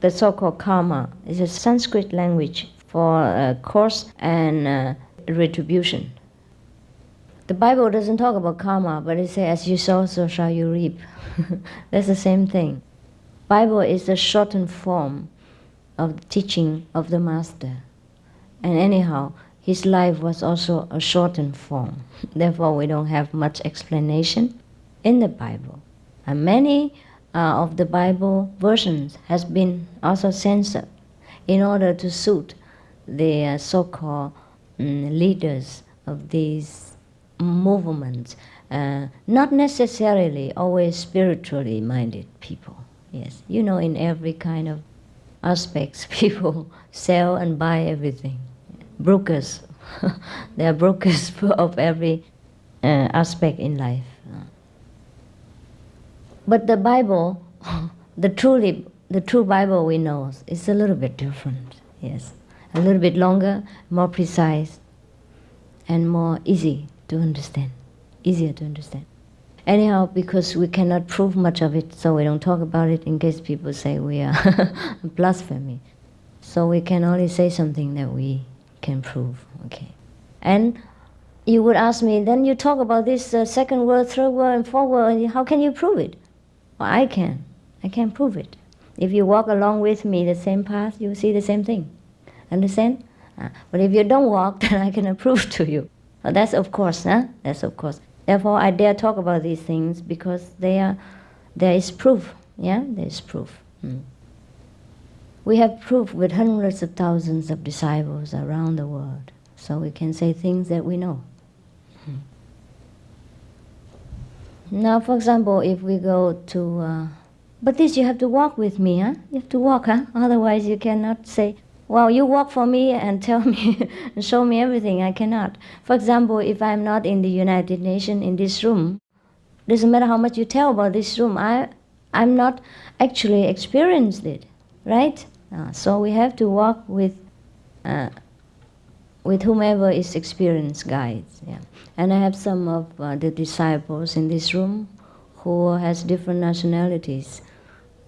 the so-called karma. It's a Sanskrit language for cause and retribution. The Bible doesn't talk about karma, but it says, as you sow, so shall you reap. That's the same thing. Bible is the shortened form of the teaching of the Master. And anyhow, his life was also a shortened form. Therefore, we don't have much explanation in the Bible. And many of the Bible versions has been also censored in order to suit the so-called leaders of these movements, not necessarily always spiritually minded people. Yes, in every kind of aspects, people sell and buy everything. Brokers, they are brokers of every aspect in life. But the Bible, the truly the true Bible we know is a little bit different, yes. A little bit longer, more precise, and more easy to understand, easier to understand. Anyhow, because we cannot prove much of it, so we don't talk about it in case people say we are blasphemy. So we can only say something that we can prove, okay. And you would ask me, then you talk about this second word, third word, and fourth word, how can you prove it? Well, I can prove it. If you walk along with me the same path, you will see the same thing. Understand? But if you don't walk, then I cannot prove to you. Well, that's of course, That's of course. Therefore, I dare talk about these things because there is proof, yeah? There is proof. We have proof with hundreds of thousands of disciples around the world. So we can say things that we know. Now, for example, if we go to... but this you have to walk with me, You have to walk, Otherwise you cannot say, well, you walk for me and tell me and show me everything. I cannot. For example, if I'm not in the United Nations in this room, doesn't matter how much you tell about this room, I'm not actually experienced it, right? So we have to walk with whomever is experienced guides. Yeah. And I have some of the disciples in this room who has different nationalities.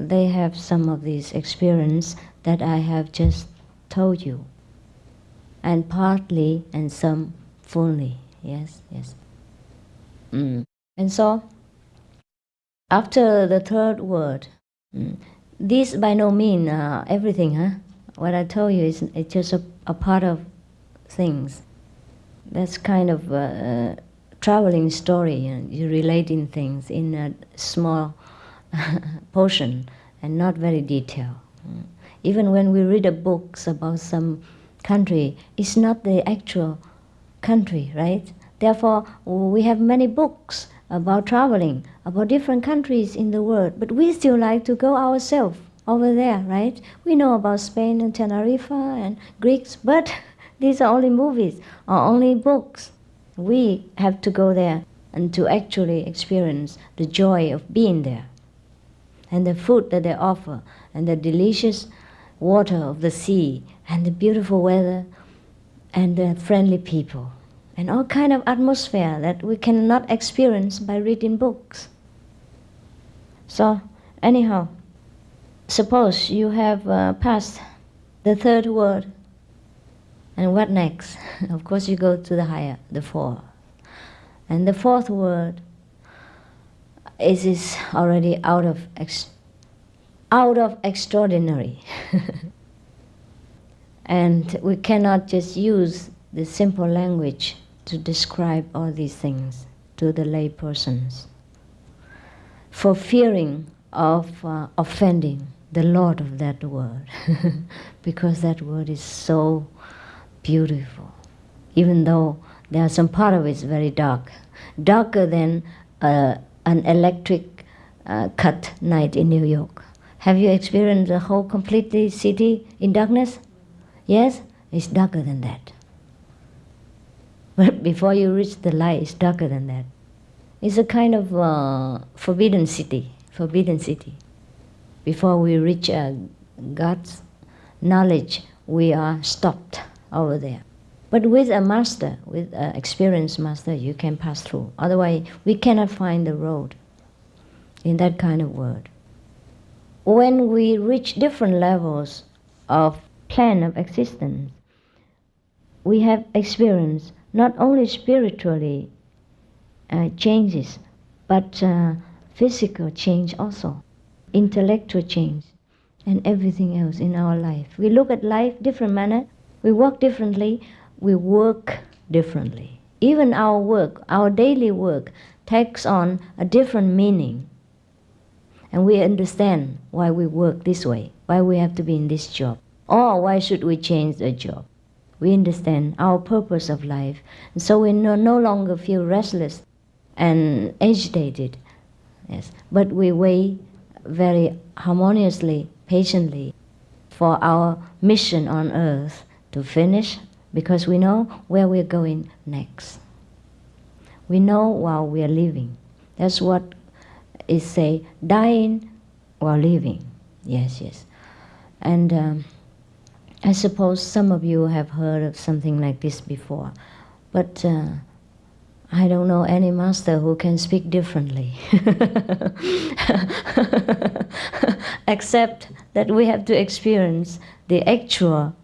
They have some of this experience that I have just told you, and partly and some fully. Yes. And so, after the third word, this by no means everything. What I told you is it's just a part of things. That's kind of a traveling story. You're relating things in a small portion and not very detailed. Even when we read books about some country, it's not the actual country, right? Therefore, we have many books about traveling, about different countries in the world, but we still like to go ourselves over there, right? We know about Spain and Tenerife and Greeks, but these are only movies or only books. We have to go there and to actually experience the joy of being there, and the food that they offer, and the delicious water of the sea, and the beautiful weather, and the friendly people, and all kind of atmosphere that we cannot experience by reading books. So, anyhow, suppose you have passed the third word, and what next? Of course you go to the higher, the fourth. And the fourth word is already out of extraordinary. And we cannot just use the simple language to describe all these things to the lay persons, for fearing of offending the Lord of that word, because that word is so beautiful, even though there are some part of it is very dark, darker than an electric cut night in New York. Have you experienced the whole completely city in darkness? Yes? It's darker than that. But before you reach the light, it's darker than that. It's a kind of forbidden city. Before we reach God's knowledge, we are stopped over there. But with a master, with an experienced master, you can pass through. Otherwise, we cannot find the road in that kind of world. When we reach different levels of plan of existence, we have experienced not only spiritually changes, but physical change also, intellectual change, and everything else in our life. We look at life different manner, we walk differently, we work differently. Even our work, our daily work, takes on a different meaning. And we understand why we work this way, why we have to be in this job, or why should we change the job. We understand our purpose of life, and so we no longer feel restless and agitated. Yes, but we wait very harmoniously, patiently, for our mission on earth to finish, because we know where we're going next. We know while we're living. That's what is say, dying while living. Yes, yes. And I suppose some of you have heard of something like this before, but I don't know any master who can speak differently. Except that we have to experience the actual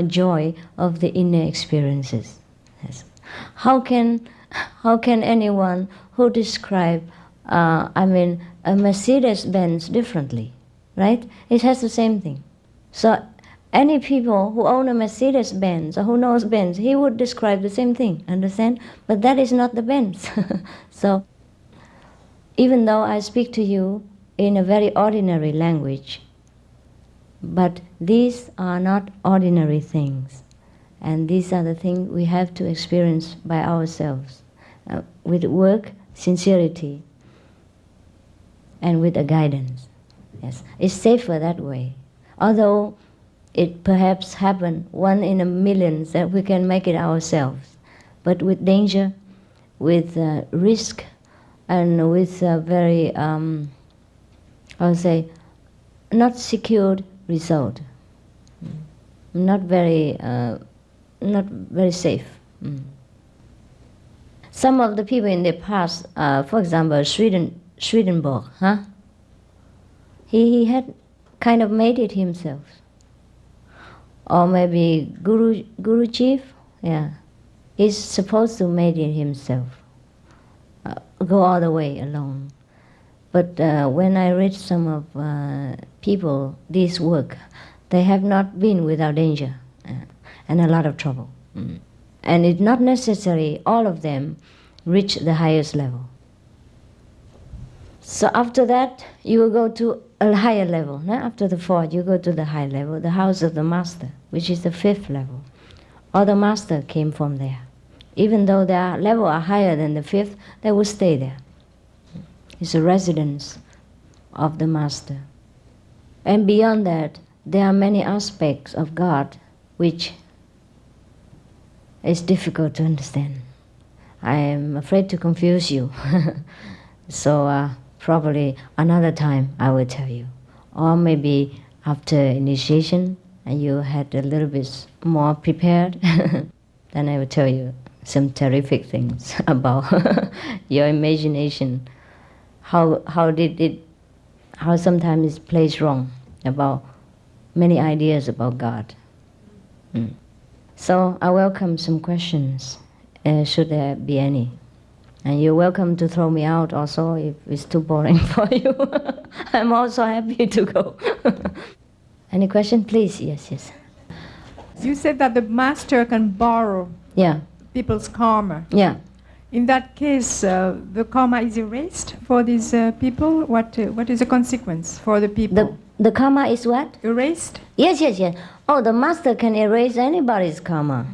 joy of the inner experiences. Yes. How can anyone who describe a Mercedes-Benz differently, right? It has the same thing. So any people who own a Mercedes-Benz or who knows Benz, he would describe the same thing, understand? But that is not the Benz. So even though I speak to you in a very ordinary language, but these are not ordinary things. And these are the things we have to experience by ourselves, with work, sincerity, and with a guidance. Yes, it's safer that way. Although it perhaps happen 1 in a million that we can make it ourselves, but with danger, with risk, and with very, I would say, not secured result, not very safe. Some of the people in the past, for example, Swedenborg, he had kind of made it himself. Or maybe Guru Chief, he's supposed to make it himself, go all the way alone. But when I read some of people, this work, they have not been without danger and a lot of trouble. And it's not necessary all of them reach the highest level. So after that, you will go to a higher level. After the 4th, you go to the high level, the house of the master, which is the 5th level. All the master came from there. Even though their level are higher than the 5th, they will stay there. It's a residence of the master. And beyond that, there are many aspects of God which is difficult to understand. I am afraid to confuse you. So probably another time I will tell you. Or maybe after initiation and you had a little bit more prepared, then I will tell you some terrific things about your imagination. How sometimes it plays wrong about many ideas about God. So I welcome some questions, should there be any. And you're welcome to throw me out also if it's too boring for you. I'm also happy to go. Any question, please? Yes. You said that the master can borrow people's karma. Yeah. In that case, the karma is erased for these people? What is the consequence for the people? The karma is what? Erased? Yes. Oh, the master can erase anybody's karma,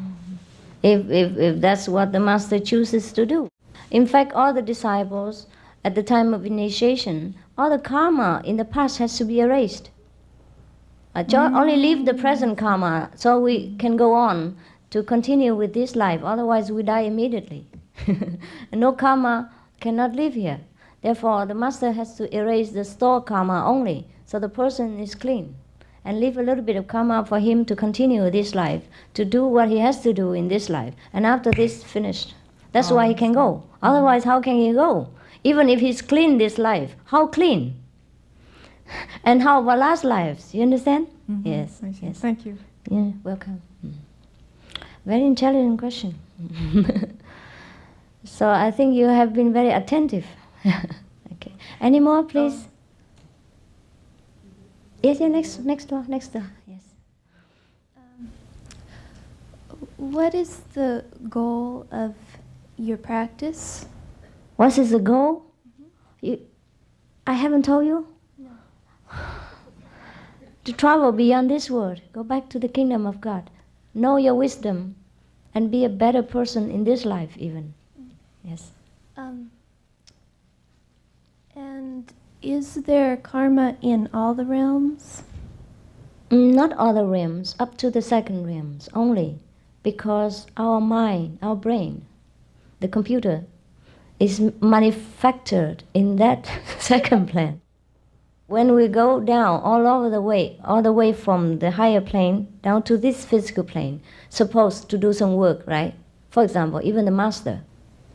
if that's what the master chooses to do. In fact, all the disciples, at the time of initiation, all the karma in the past has to be erased. Only leave the present karma so we can go on to continue with this life. Otherwise, we die immediately. No karma cannot live here. Therefore, the master has to erase the stored karma only, so the person is clean, and leave a little bit of karma for him to continue this life, to do what he has to do in this life. And after this finished, that's why he can go. Otherwise, how can he go? Even if he's clean this life, how clean? And how about last lives? You understand? Mm-hmm. Yes. Thank you. Yeah, welcome. Very intelligent question. So I think you have been very attentive. Okay. Any more, please? Yes, next door. Yes. What is the goal of your practice? What is the goal? I haven't told you? No. To travel beyond this world, go back to the kingdom of God. Know your wisdom and be a better person in this life even. Yes. And is there karma in all the realms? Not all the realms, up to the 2nd realms only, because our mind, our brain, the computer, is manufactured in that 2nd plan. When we go down all the way from the higher plane down to this physical plane, supposed to do some work, right? For example, even the master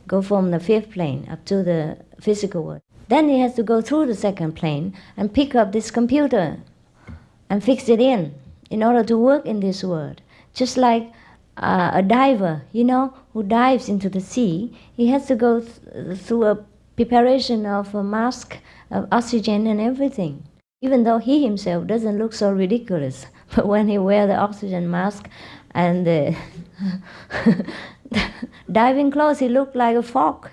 go from the fifth plane up to the physical world. Then he has to go through the second plane and pick up this computer and fix it in order to work in this world. Just like a diver, who dives into the sea, he has to go through a preparation of a mask, of oxygen and everything. Even though he himself doesn't look so ridiculous, but when he wears the oxygen mask and the diving clothes, he looked like a frog,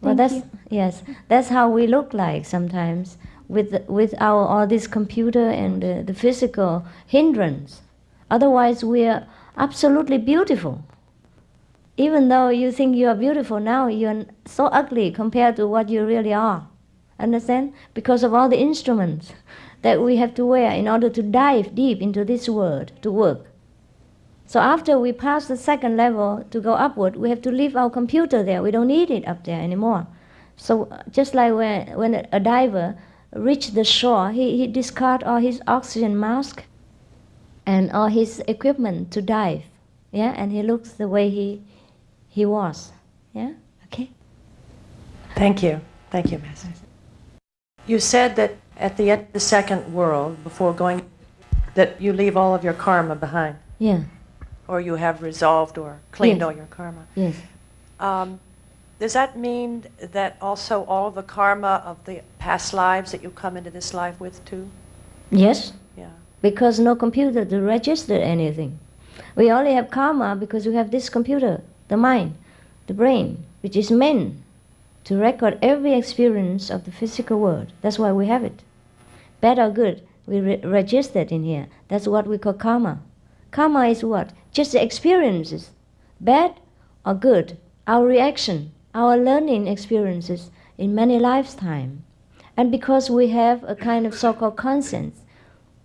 Well, that's how we look like sometimes with our all this computer and the physical hindrance. Otherwise, we are absolutely beautiful. Even though you think you are beautiful now, you're so ugly compared to what you really are. Understand? Because of all the instruments that we have to wear in order to dive deep into this world to work. So after we pass the second level to go upward, we have to leave our computer there. We don't need it up there anymore. So just like when a diver reaches the shore, he discards all his oxygen mask and all his equipment to dive. Yeah, and he looks the way he was. Yeah, okay. Thank you, Master. You said that at the end of the second world, before going, that you leave all of your karma behind. Yeah. Or you have resolved or cleaned Yes. all your karma. Yes. Does that mean that also all the karma of the past lives that you come into this life with too? Yes. Yeah. Because no computer to register anything. We only have karma because we have this computer, the mind, the brain, which is meant to record every experience of the physical world. That's why we have it. Bad or good, we register it in here. That's what we call karma. Karma is what? Just the experiences, bad or good, our reaction, our learning experiences in many lifetimes. And because we have a kind of so-called conscience,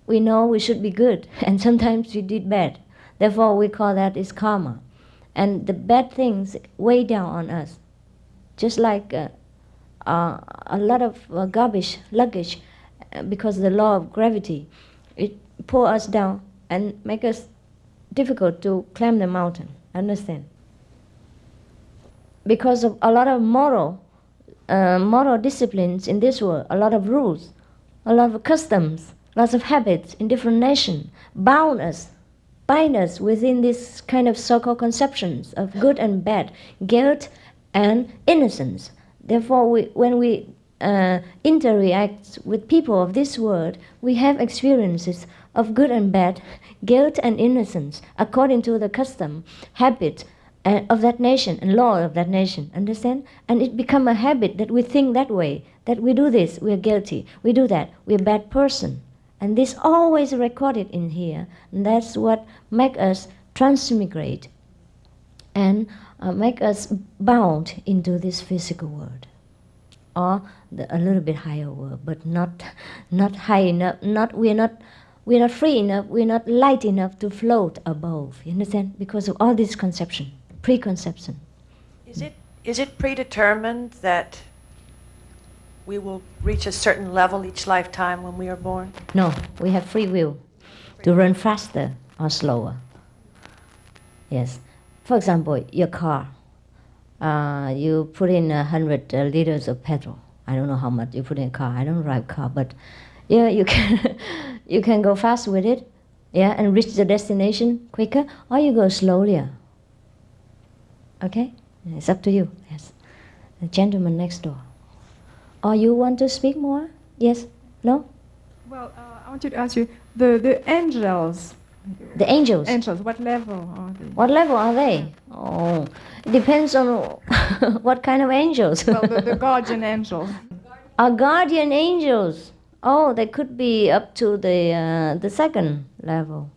we know we should be good, and sometimes we did bad. Therefore, we call that is karma. And the bad things weigh down on us. Just like a lot of garbage, luggage, because of the law of gravity, it pulls us down and make us difficult to climb the mountain. Understand? Because of a lot of moral disciplines in this world, a lot of rules, a lot of customs, lots of habits in different nations, bind us within this kind of so-called conceptions of good and bad, guilt and innocence. Therefore, when we interact with people of this world, we have experiences of good and bad, guilt and innocence, according to the custom, habit of that nation and law of that nation. Understand? And it becomes a habit that we think that way, that we do this, we are guilty. We do that, we are a bad person. And this always recorded in here. And that's what makes us transmigrate and make us bound into this physical world, or a little bit higher world, but not high enough. We're not free enough. We're not light enough to float above. You understand? Because of all this conception, preconception. Is it predetermined that we will reach a certain level each lifetime when we are born? No, we have free will to run faster or slower. Yes. For example, your car. You put in 100 liters of petrol. I don't know how much you put in a car. I don't drive a car, but yeah, you can you can go fast with it, yeah, and reach the destination quicker, or you go slowly. Okay, it's up to you. Yes, the gentleman next door. Or you want to speak more? Yes? No? Well, I wanted to ask you, the angels. The angels. Angels, what level are they? What level are they? Oh, it depends on what kind of angels. Well, the guardian angels. Our guardian angels. Oh, they could be up to the second level.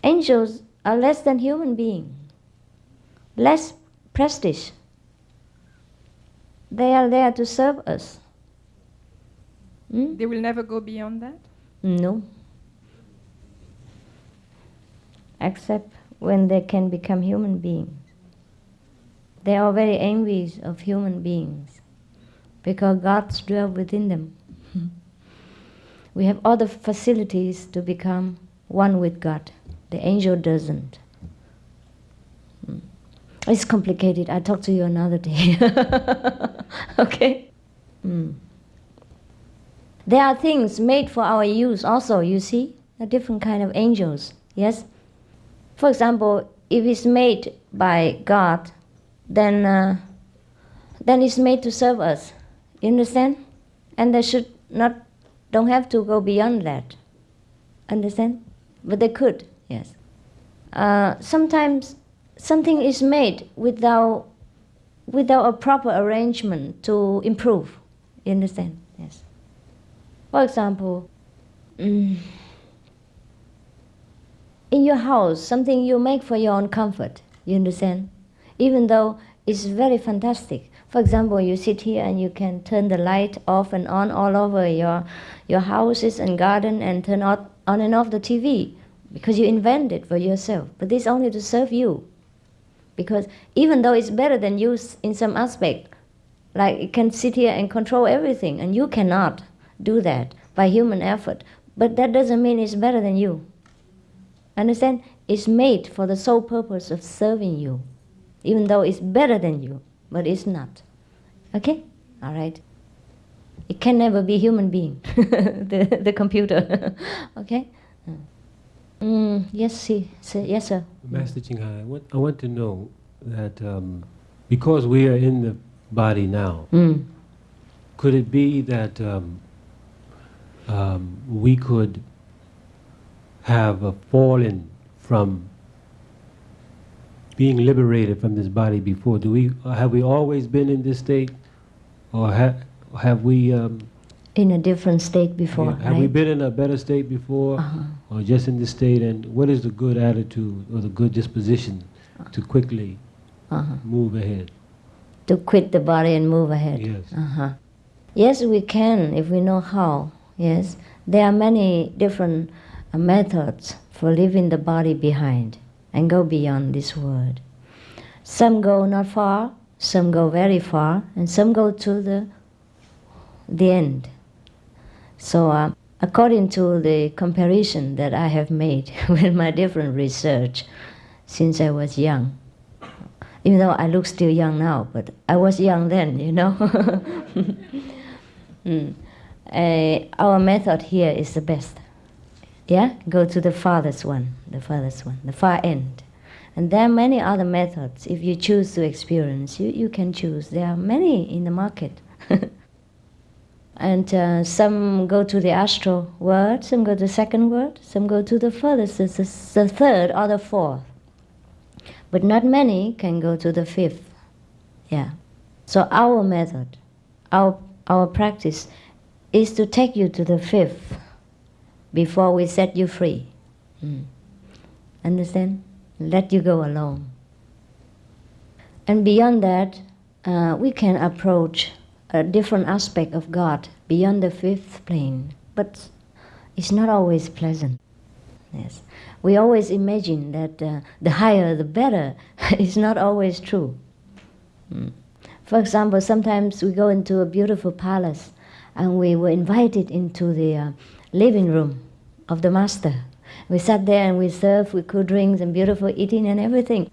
Angels are less than human beings. Less prestige. They are there to serve us. They will never go beyond that? No. Except when they can become human beings. They are very envious of human beings because God dwells within them. We have all the facilities to become one with God. The angel doesn't. It's complicated. I'll talk to you another day. Okay? There are things made for our use also, you see? A different kind of angels. Yes? For example, if it's made by God, then it's made to serve us. You understand? And they don't have to go beyond that. Understand? But they could, yes. Sometimes something is made without a proper arrangement to improve. You understand? Yes. For example, in your house, something you make for your own comfort. You understand? Even though it's very fantastic. For example, you sit here and you can turn the light off and on all over your houses and garden and turn on and off the TV because you invent it for yourself. But this is only to serve you. Because even though it's better than you in some aspect, like it can sit here and control everything, and you cannot do that by human effort. But that doesn't mean it's better than you. Understand? It's made for the sole purpose of serving you, even though it's better than you, but it's not. Okay? All right. It can never be human being, the computer. Okay? Yes, yes, sir. Master Ching Hai, I want to know that because we are in the body now, could it be that we could have fallen from being liberated from this body before? Have we always been in this state, or have we? In a different state before, yeah, have we been in a better state before, or just in this state? And what is the good attitude or the good disposition to quickly move ahead? To quit the body and move ahead. Yes. Yes, we can if we know how. Yes, there are many different methods for leaving the body behind and go beyond this world. Some go not far, some go very far, and some go to the end. So according to the comparison that I have made with my different research since I was young, even though I look still young now, but I was young then, you know. Our method here is the best. Yeah? Go to the farthest one, the far end. And there are many other methods. If you choose to experience, you can choose. There are many in the market. And some go to the astral world, some go to the second world, some go to the furthest, the third or the fourth. But not many can go to the fifth. Yeah. So our method, our practice is to take you to the fifth before we set you free. Understand? Let you go alone. And beyond that, we can approach a different aspect of God beyond the fifth plane. But it's not always pleasant. Yes. We always imagine that the higher the better. It's not always true. For example, sometimes we go into a beautiful palace and we were invited into the living room of the master. We sat there and we served with cool drinks and beautiful eating and everything.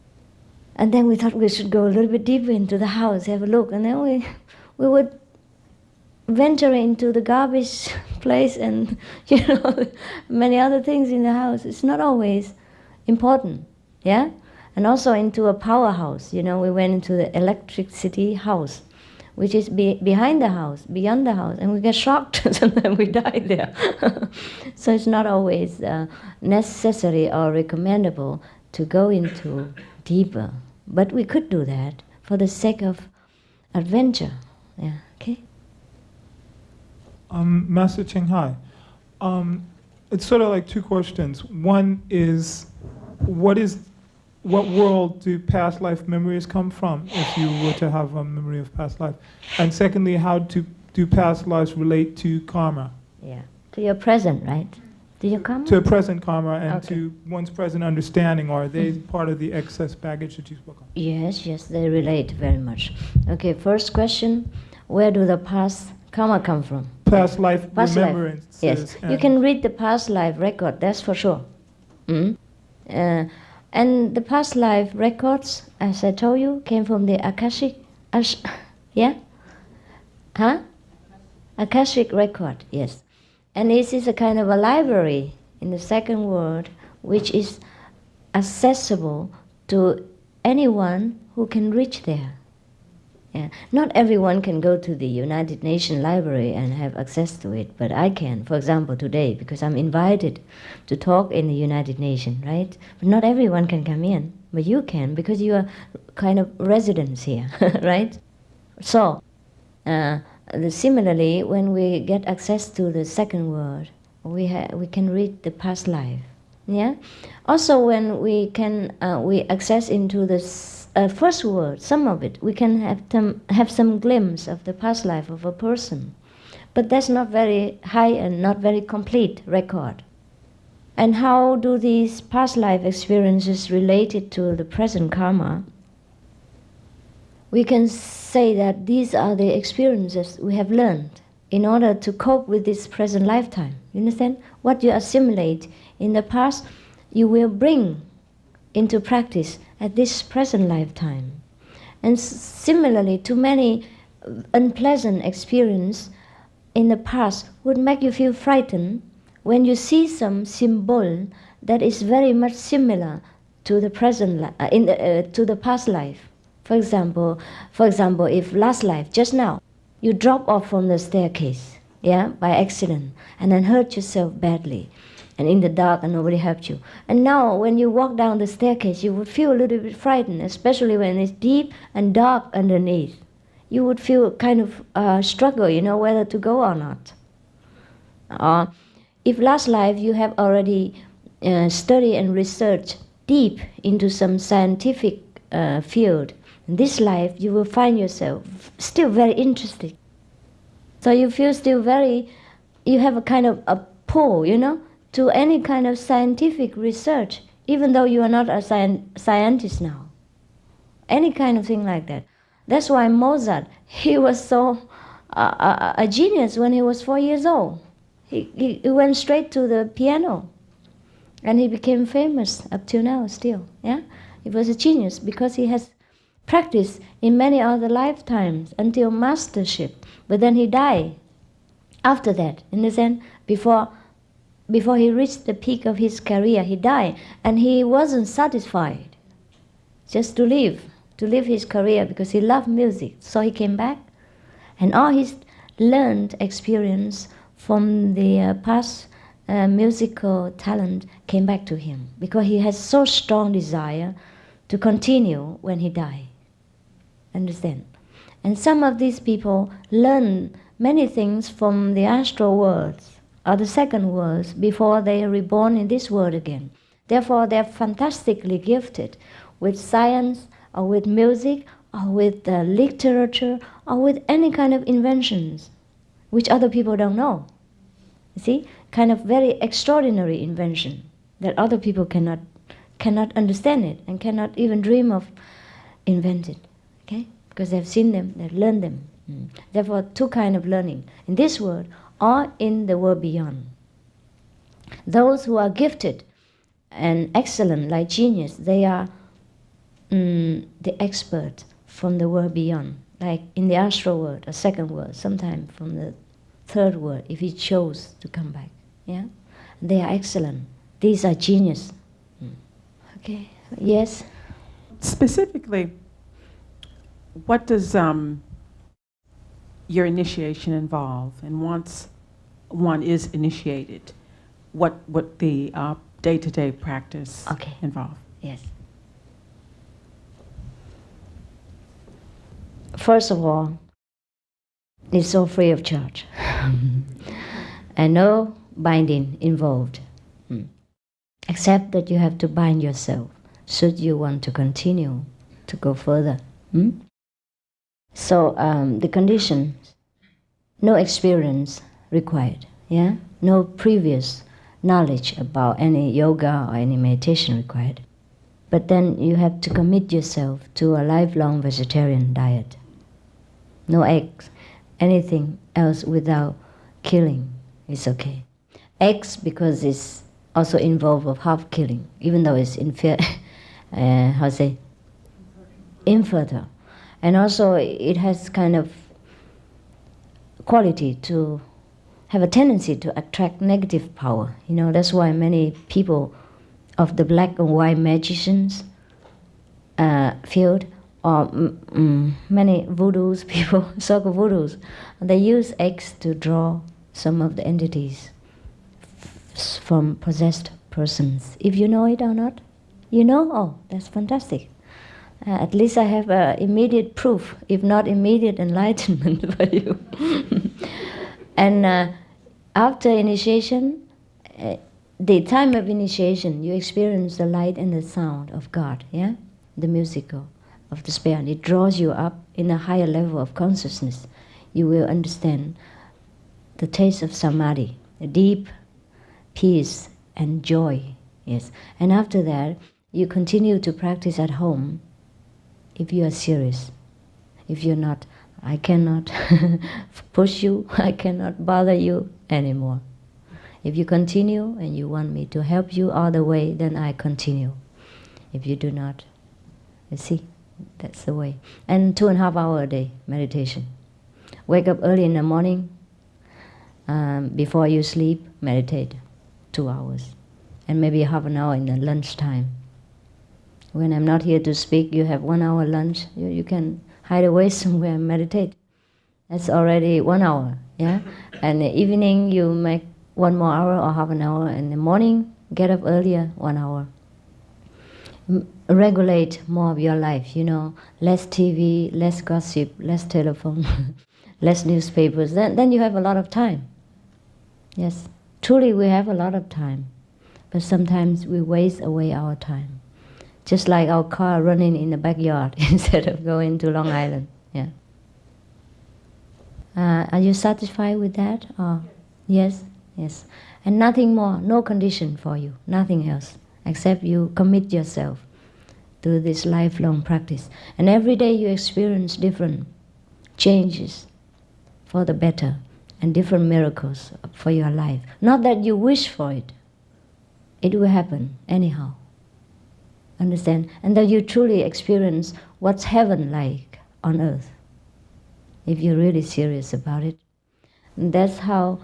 And then we thought we should go a little bit deeper into the house, have a look. And then we would venture into the garbage place and, many other things in the house. It's not always important, yeah? And also into a powerhouse, we went into the electricity house, which is behind the house, beyond the house, and we get shocked, sometimes we die there. So it's not always necessary or recommendable to go into deeper. But we could do that for the sake of adventure. Yeah, okay? Master Ching Hai, it's sort of like two questions. One is, what world do past life memories come from, if you were to have a memory of past life? And secondly, how do past lives relate to karma? Yeah, to your present, right? To your karma? To a present karma and Okay. to one's present understanding, or are they part of the excess baggage that you spoke of? Yes, they relate very much. Okay, first question, where do the past karma come from? Past life Past life. remembrances. Yes, you and- can read the past life record, that's for sure. And the past life records, as I told you, came from the Akashic, yeah? Huh? Akashic record, yes. And this is a kind of a library in the second world, which is accessible to anyone who can reach there. Yeah. Not everyone can go to the United Nations Library and have access to it, but I can, for example, today, because I'm invited to talk in the United Nations, right? But not everyone can come in, but you can, because you are kind of residents here, right? So, similarly, when we get access to the second world, we can read the past life. Yeah. Also, when we can we access into the first world, some of it, we can have some glimpse of the past life of a person, but that's not very high and not very complete record. And how do these past life experiences related to the present karma? We can say that these are the experiences we have learned in order to cope with this present lifetime. You understand? What you assimilate in the past, you will bring into practice at this present lifetime. And similarly, too many unpleasant experiences in the past would make you feel frightened when you see some symbol that is very much similar to the present to the past life. For example, if last life, just now, you drop off from the staircase, yeah, by accident, and then hurt yourself badly, and in the dark, and nobody helped you. And now, when you walk down the staircase, you would feel a little bit frightened, especially when it's deep and dark underneath. You would feel kind of struggle, whether to go or not. If last life you have already studied and researched deep into some scientific field, in this life you will find yourself still very interested. So you feel still you have a kind of a pull, to any kind of scientific research, even though you are not a scientist now. Any kind of thing like that. That's why Mozart, he was so a genius when he was 4 years old. He went straight to the piano, and he became famous up till now still. Yeah, he was a genius because he has practiced in many other lifetimes until mastership. But then he died. After that, in the sense, before he reached the peak of his career, he died, and he wasn't satisfied just to live his career because he loved music. So he came back, and all his learned experience from the past musical talent came back to him because he has so strong desire to continue when he died. Understand? And some of these people learn many things from the astral worlds or the second worlds before they are reborn in this world again. Therefore, they're fantastically gifted with science or with music or with literature or with any kind of inventions which other people don't know. You see? Kind of very extraordinary invention that other people cannot understand it and cannot even dream of invent it. Okay? Because they've seen them, they've learned them. Therefore, two kinds of learning, in this world or in the world beyond. Those who are gifted and excellent, like genius, they are the expert from the world beyond, like in the astral world, or second world, sometimes from the third world, if he chose to come back. Yeah, they are excellent. These are genius. Okay. Yes. Specifically, what does your initiation involve? And once one is initiated, what the day-to-day practice involve? Yes. First of all, it's all free of charge. And no binding involved. Except that you have to bind yourself should you want to continue to go further. So the condition, no experience required, yeah? No previous knowledge about any yoga or any meditation required. But then you have to commit yourself to a lifelong vegetarian diet. No eggs, anything else without killing is okay. X, because it's also involved of half killing, even though it's infertile. And also it has kind of quality to have a tendency to attract negative power. You know, that's why many people of the black and white magicians field, or many voodoos people, so-called voodoos, they use eggs to draw some of the entities from possessed persons. If you know it or not, you know, oh, that's fantastic. At least I have immediate proof, if not immediate enlightenment for you. And after initiation, the time of initiation, you experience the light and the sound of God, yeah? The musical of the spirit. It draws you up in a higher level of consciousness. You will understand the taste of samadhi, the deep peace and joy, yes. And after that, you continue to practice at home if you are serious. If you're not, I cannot push you, I cannot bother you anymore. If you continue and you want me to help you all the way, then I continue. If you do not, you see, that's the way. And 2.5 hours a day meditation. Wake up early in the morning, before you sleep, meditate 2 hours. And maybe half an hour in the lunchtime. When I'm not here to speak, you have 1 hour lunch. You can hide away somewhere and meditate. That's already 1 hour, yeah? And the evening, you make 1 more hour or half an hour. In the morning, get up earlier, 1 hour. Regulate more of your life, you know. Less TV, less gossip, less telephone, less newspapers. Then you have a lot of time. Yes, truly we have a lot of time. But sometimes we waste away our time. Just like our car running in the backyard instead of going to Long Island. Yeah. Are you satisfied with that? Or yes, yes. And nothing more, no condition for you, nothing else, except you commit yourself to this lifelong practice. And every day you experience different changes for the better and different miracles for your life. Not that you wish for it. It will happen anyhow. Understand? And that you truly experience what's heaven like on earth, if you're really serious about it. And that's how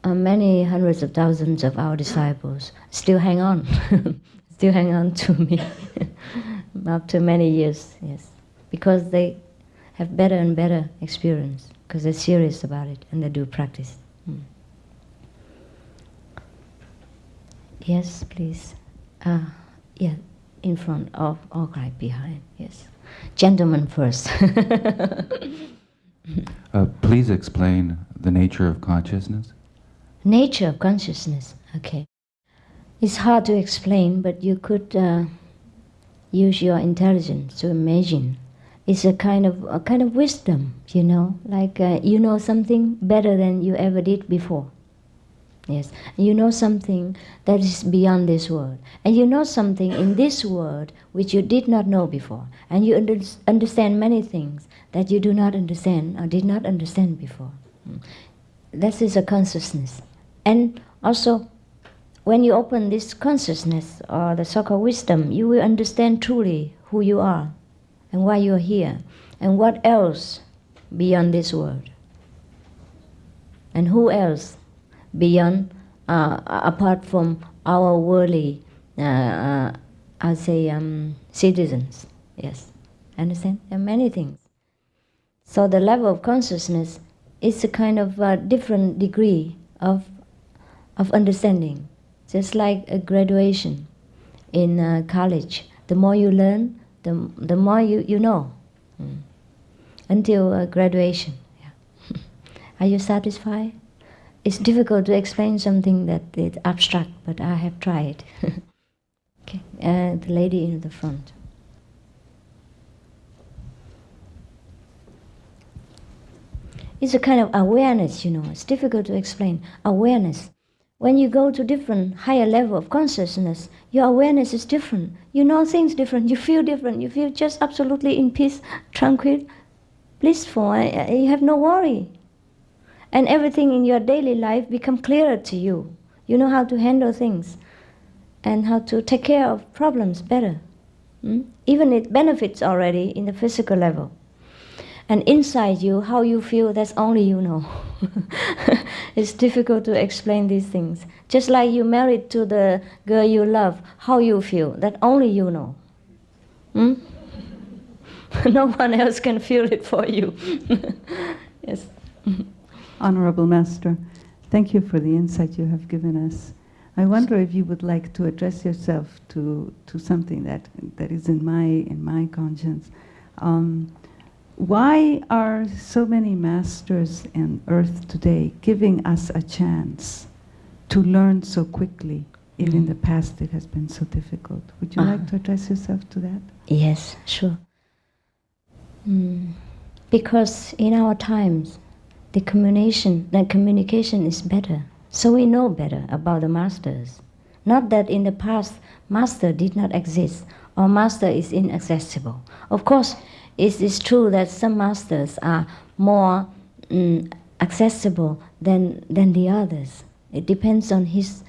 many hundreds of thousands of our disciples still hang on, still hang on to me after many years, yes. Because they have better and better experience, because they're serious about it and they do practice. Yes, please. Yeah. In front of, or right behind, yes. Gentleman first. Please explain the nature of consciousness. Nature of consciousness, okay. It's hard to explain, but you could use your intelligence to imagine. It's a kind of wisdom, you know, like you know something better than you ever did before. Yes, you know something that is beyond this world. And you know something in this world which you did not know before. And you understand many things that you do not understand or did not understand before. This is a consciousness. And also, when you open this consciousness or the so-called wisdom, you will understand truly who you are and why you are here and what else beyond this world. And who else beyond, apart from our worldly, citizens. Yes, understand? There are many things. So the level of consciousness is a kind of different degree of understanding, just like a graduation in college. The more you learn, the more you know, until graduation. Yeah. Are you satisfied? It's difficult to explain something that is abstract, but I have tried. Okay, the lady in the front. It's a kind of awareness, you know. It's difficult to explain. Awareness. When you go to different, higher level of consciousness, your awareness is different. You know things different. You feel different. You feel just absolutely in peace, tranquil, blissful. You have no worry. And everything in your daily life become clearer to you. You know how to handle things and how to take care of problems better. Even it benefits already in the physical level. And inside you, how you feel, that's only you know. It's difficult to explain these things. Just like you married to the girl you love, how you feel, that only you know. No one else can feel it for you. Yes. Honorable Master, thank you for the insight you have given us. I wonder if you would like to address yourself to something that is in my conscience. Why are so many masters on earth today giving us a chance to learn so quickly if in the past it has been so difficult? Would you like to address yourself to that? Yes, sure. Because in our times, the communication is better. So we know better about the masters. Not that in the past, master did not exist or master is inaccessible. Of course, it is true that some masters are more accessible than the others. It depends on his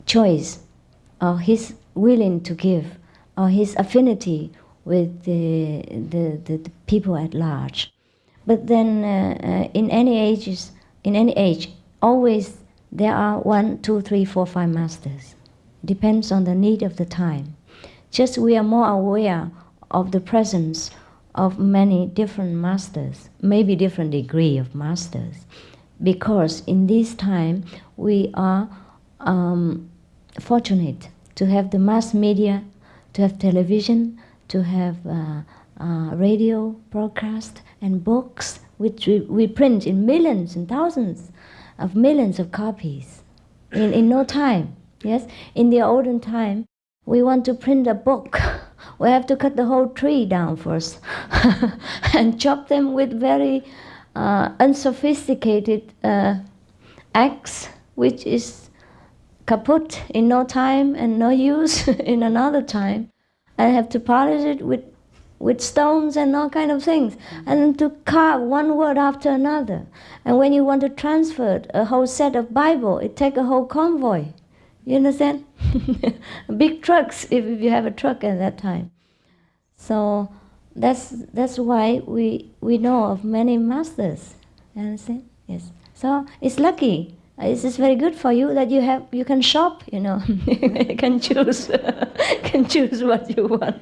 choice or his willing to give or his affinity with the people at large. But then in any age, always there are 1, 2, 3, 4, 5 masters. Depends on the need of the time. Just we are more aware of the presence of many different masters, maybe different degree of masters, because in this time we are fortunate to have the mass media, to have television, to have radio broadcast and books, which we print in millions and thousands of millions of copies in no time. Yes, in the olden time, we want to print a book. We have to cut the whole tree down first and chop them with very unsophisticated axe, which is kaput in no time and no use in another time. I have to polish it with stones and all kind of things, and to carve one word after another. And when you want to transfer a whole set of Bible, it takes a whole convoy. You understand? Big trucks, if you have a truck at that time. So that's why we know of many masters. You understand? Yes. So it's lucky. It's just very good for you that you can shop. You know, you can choose what you want.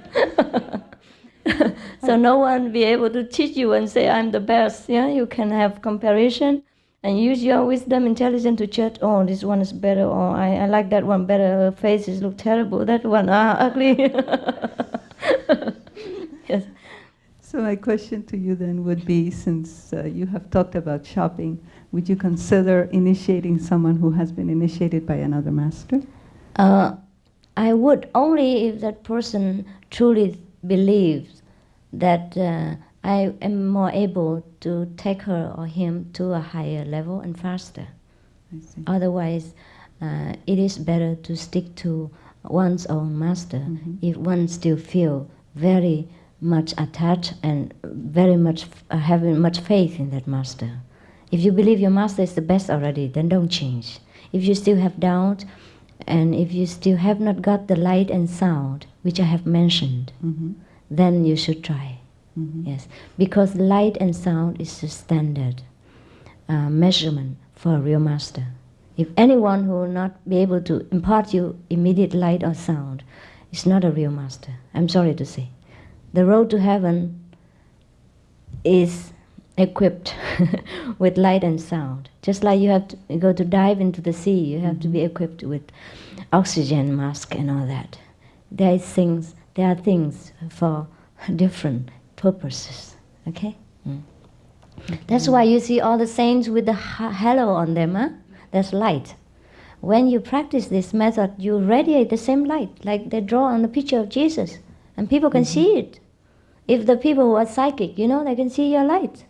So no one be able to teach you and say I'm the best. Yeah, you can have comparison and use your wisdom, intelligence to judge. Oh, this one is better. Or I like that one better. Her faces look terrible. That one ugly. Yes. So my question to you then would be, since you have talked about shopping, would you consider initiating someone who has been initiated by another master? I would, only if that person truly believes that I am more able to take her or him to a higher level and faster. I see. Otherwise, it is better to stick to one's own master if one still feel very much attached and very much having much faith in that master. If you believe your master is the best already, then don't change. If you still have doubt, and if you still have not got the light and sound, which I have mentioned, then you should try. Yes, because light and sound is the standard measurement for a real master. If anyone who will not be able to impart you immediate light or sound is not a real master. I'm sorry to say. The road to heaven is equipped with light and sound. Just like you have to go to dive into the sea, you have to be equipped with oxygen mask and all that. There are things for different purposes. Okay? That's why you see all the saints with the halo on them. Huh? That's light. When you practice this method, you radiate the same light, like they draw on the picture of Jesus, and people can see it. If the people who are psychic, they can see your light.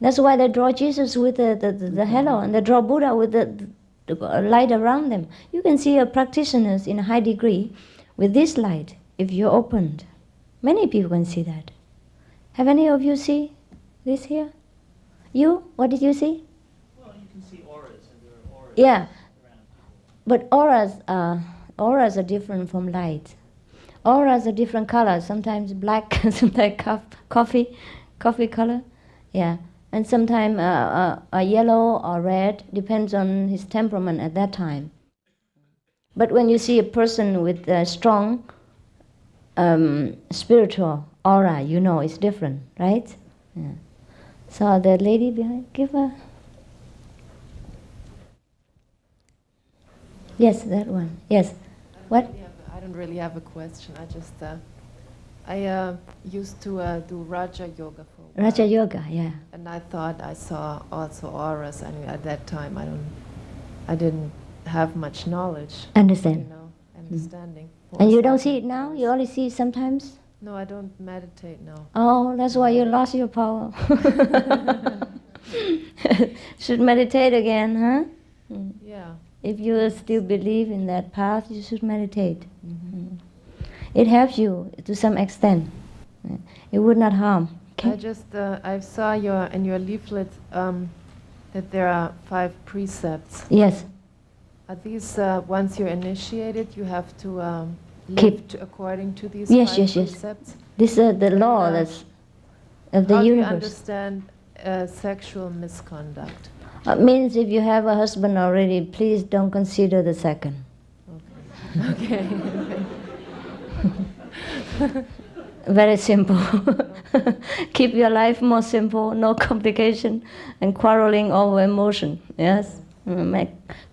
That's why they draw Jesus with the halo, and they draw Buddha with the light around them. You can see your practitioners in a high degree with this light, if you're opened. Many people can see that. Have any of you see this here? You? What did you see? Well, you Yeah, but auras are different from light. Auras are different colors. Sometimes black, sometimes coffee color. Yeah, and sometimes a yellow or red, depends on his temperament at that time. But when you see a person with a strong spiritual aura, you know it's different, right? Yeah. So the lady behind, give her. Yes, that one. Yes. What? I don't really have a question. I just I used to do Raja Yoga for a while. Raja Yoga, yeah. And I thought I saw also auras. And at that time, I didn't have much knowledge. Understand. You know, understanding. And you don't see it now? You only see it sometimes? No, I don't meditate now. Oh, that's why you lost your power. Should meditate again, huh? Yeah. If you still believe in that path, you should meditate. It helps you to some extent. It would not harm. Okay? I just I saw in your leaflet that there are 5 precepts. Yes. Are these once you're initiated, you have to Keep live according to these yes, 5 yes, precepts? Yes. This is the law that's of the How universe. do you understand sexual misconduct? Means if you have a husband already, please don't consider the second. Okay. Very simple. Keep your life more simple, no complication, and quarreling over emotion. Yes,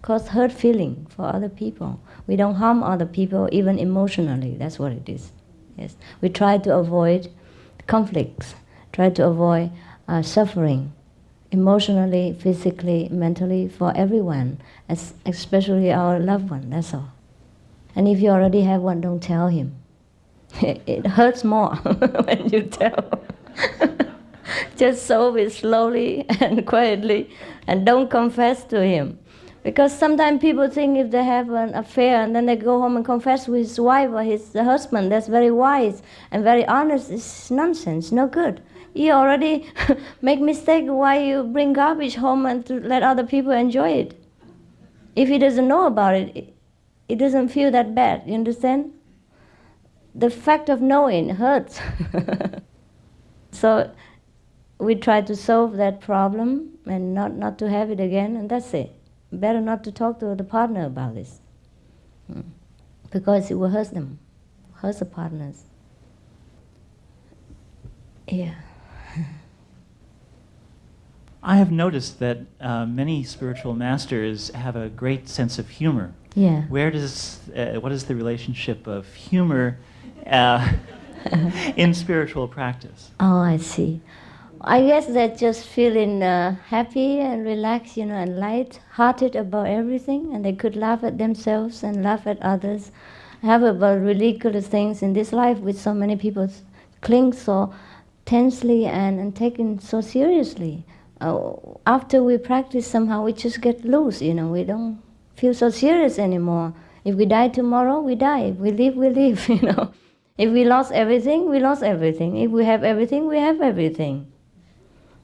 cause hurt feeling for other people. We don't harm other people even emotionally. That's what it is. Yes, we try to avoid conflicts, try to avoid suffering, emotionally, physically, mentally, for everyone, especially our loved one. That's all. And if you already have one, don't tell him. It hurts more when you tell. Just solve it slowly and quietly, and don't confess to him. Because sometimes people think if they have an affair and then they go home and confess with his wife or his husband, that's very wise and very honest. It's nonsense, no good. You already make mistake, why you bring garbage home and to let other people enjoy it? If he doesn't know about it, it doesn't feel that bad, you understand? The fact of knowing hurts. So we try to solve that problem and not to have it again, and that's it. Better not to talk to the partner about this. Because it will hurt them, hurt the partners. Yeah. I have noticed that many spiritual masters have a great sense of humor. Yeah. What is the relationship of humor in spiritual practice? Oh, I see. I guess they're just feeling happy and relaxed, and light-hearted about everything, and they could laugh at themselves and laugh at others, have about ridiculous things in this life, which so many people cling so tensely and taken so seriously. After we practice, somehow we just get loose, we don't feel so serious anymore. If we die tomorrow, we die. If we live, we live, If we lost everything, we lost everything. If we have everything, we have everything.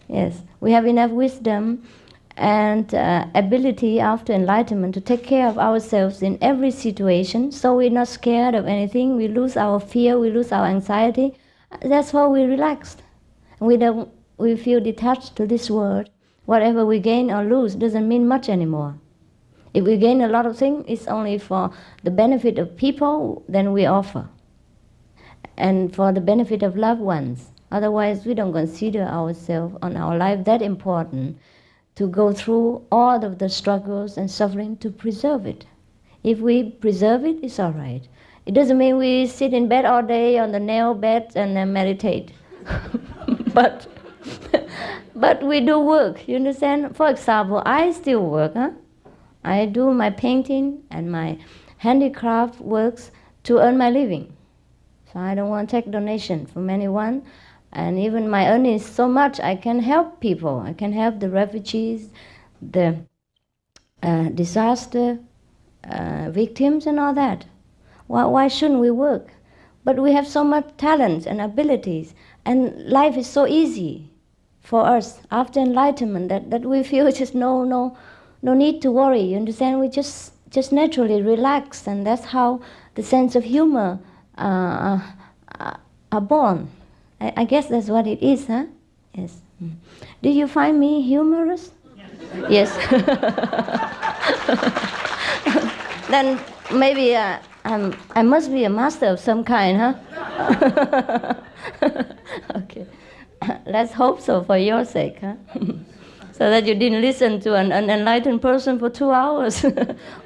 Yes, we have enough wisdom and ability after enlightenment to take care of ourselves in every situation, so we're not scared of anything. We lose our fear, we lose our anxiety. That's why we're relaxed. We feel detached to this world. Whatever we gain or lose doesn't mean much anymore. If we gain a lot of things, it's only for the benefit of people, then we offer. And for the benefit of loved ones. Otherwise, we don't consider ourselves and our life that important to go through all of the struggles and suffering to preserve it. If we preserve it, it's all right. It doesn't mean we sit in bed all day on the nail bed and meditate. But we do work, you understand? For example, I still work. I do my painting and my handicraft works to earn my living. So I don't want to take donation from anyone. And even my earnings so much, I can help people. I can help the refugees, the disaster victims and all that. Why shouldn't we work? But we have so much talent and abilities, and life is so easy for us after enlightenment that we feel just no no need to worry. You understand? We just naturally relax, and that's how the sense of humor are born. I guess that's what it is, huh? Yes. Do you find me humorous? Yes. Then maybe I must be a master of some kind, huh? Okay. Let's hope so for your sake, huh? So that you didn't listen to an unenlightened person for 2 hours.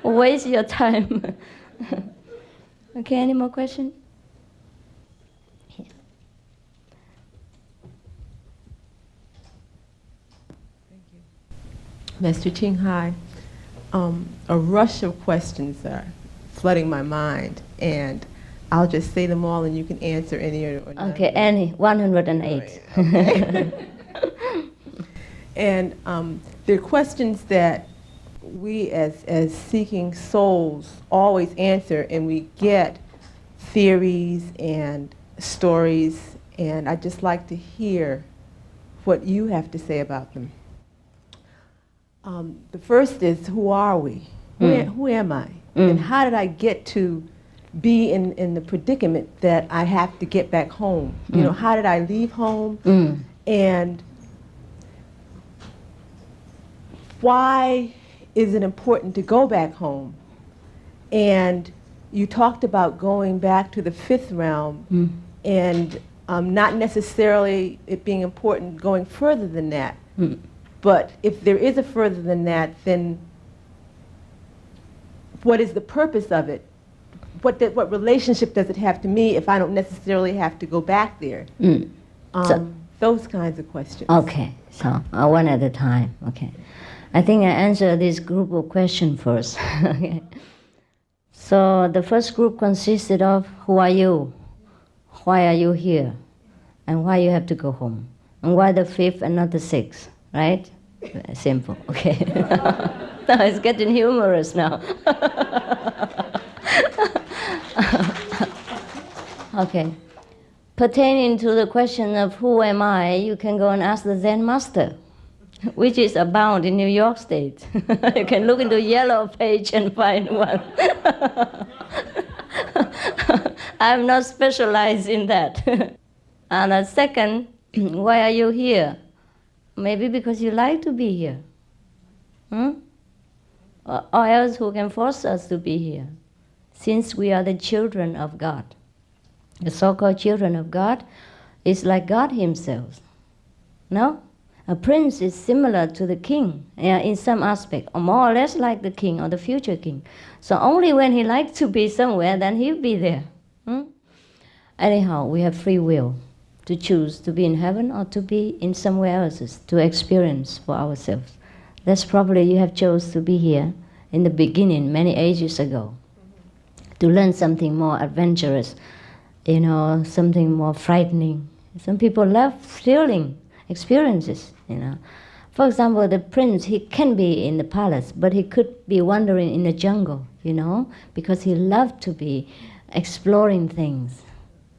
Waste your time. Okay, any more questions? Master Ching Hai, a rush of questions are flooding my mind, and I'll just say them all and you can answer any or none. Okay, any, 108. Okay. And there are questions that we as seeking souls always answer, and we get theories and stories, and I'd just like to hear what you have to say about them. The first is, who are we? Who am I? And how did I get to be in the predicament that I have to get back home? You know, how did I leave home? And why is it important to go back home? And you talked about going back to the fifth realm, and not necessarily it being important going further than that. But if there is a further than that, then what is the purpose of it? What relationship does it have to me if I don't necessarily have to go back there? Those kinds of questions. Okay, so one at a time. Okay, I think I answer this group of questions first. Okay. So the first group consisted of, who are you? Why are you here? And why you have to go home? And why the fifth and not the sixth? Right? Simple. Okay. Now it's getting humorous now. Okay. Pertaining to the question of who am I, you can go and ask the Zen master, which is abound in New York State. You can look into Yellow Page and find one. I'm not specialized in that. And the second, why are you here? Maybe because you like to be here. Or else who can force us to be here? Since we are the children of God. The so-called children of God is like God himself. No? A prince is similar to the king in some aspect, or more or less like the king or the future king. So only when he likes to be somewhere, then he'll be there. Anyhow, we have free will to choose to be in heaven or to be in somewhere else, to experience for ourselves. That's probably you have chose to be here in the beginning, many ages ago, to learn something more adventurous, you know, something more frightening. Some people love thrilling experiences, you know. For example, the prince, he can be in the palace, but he could be wandering in the jungle, you know, because he loved to be exploring things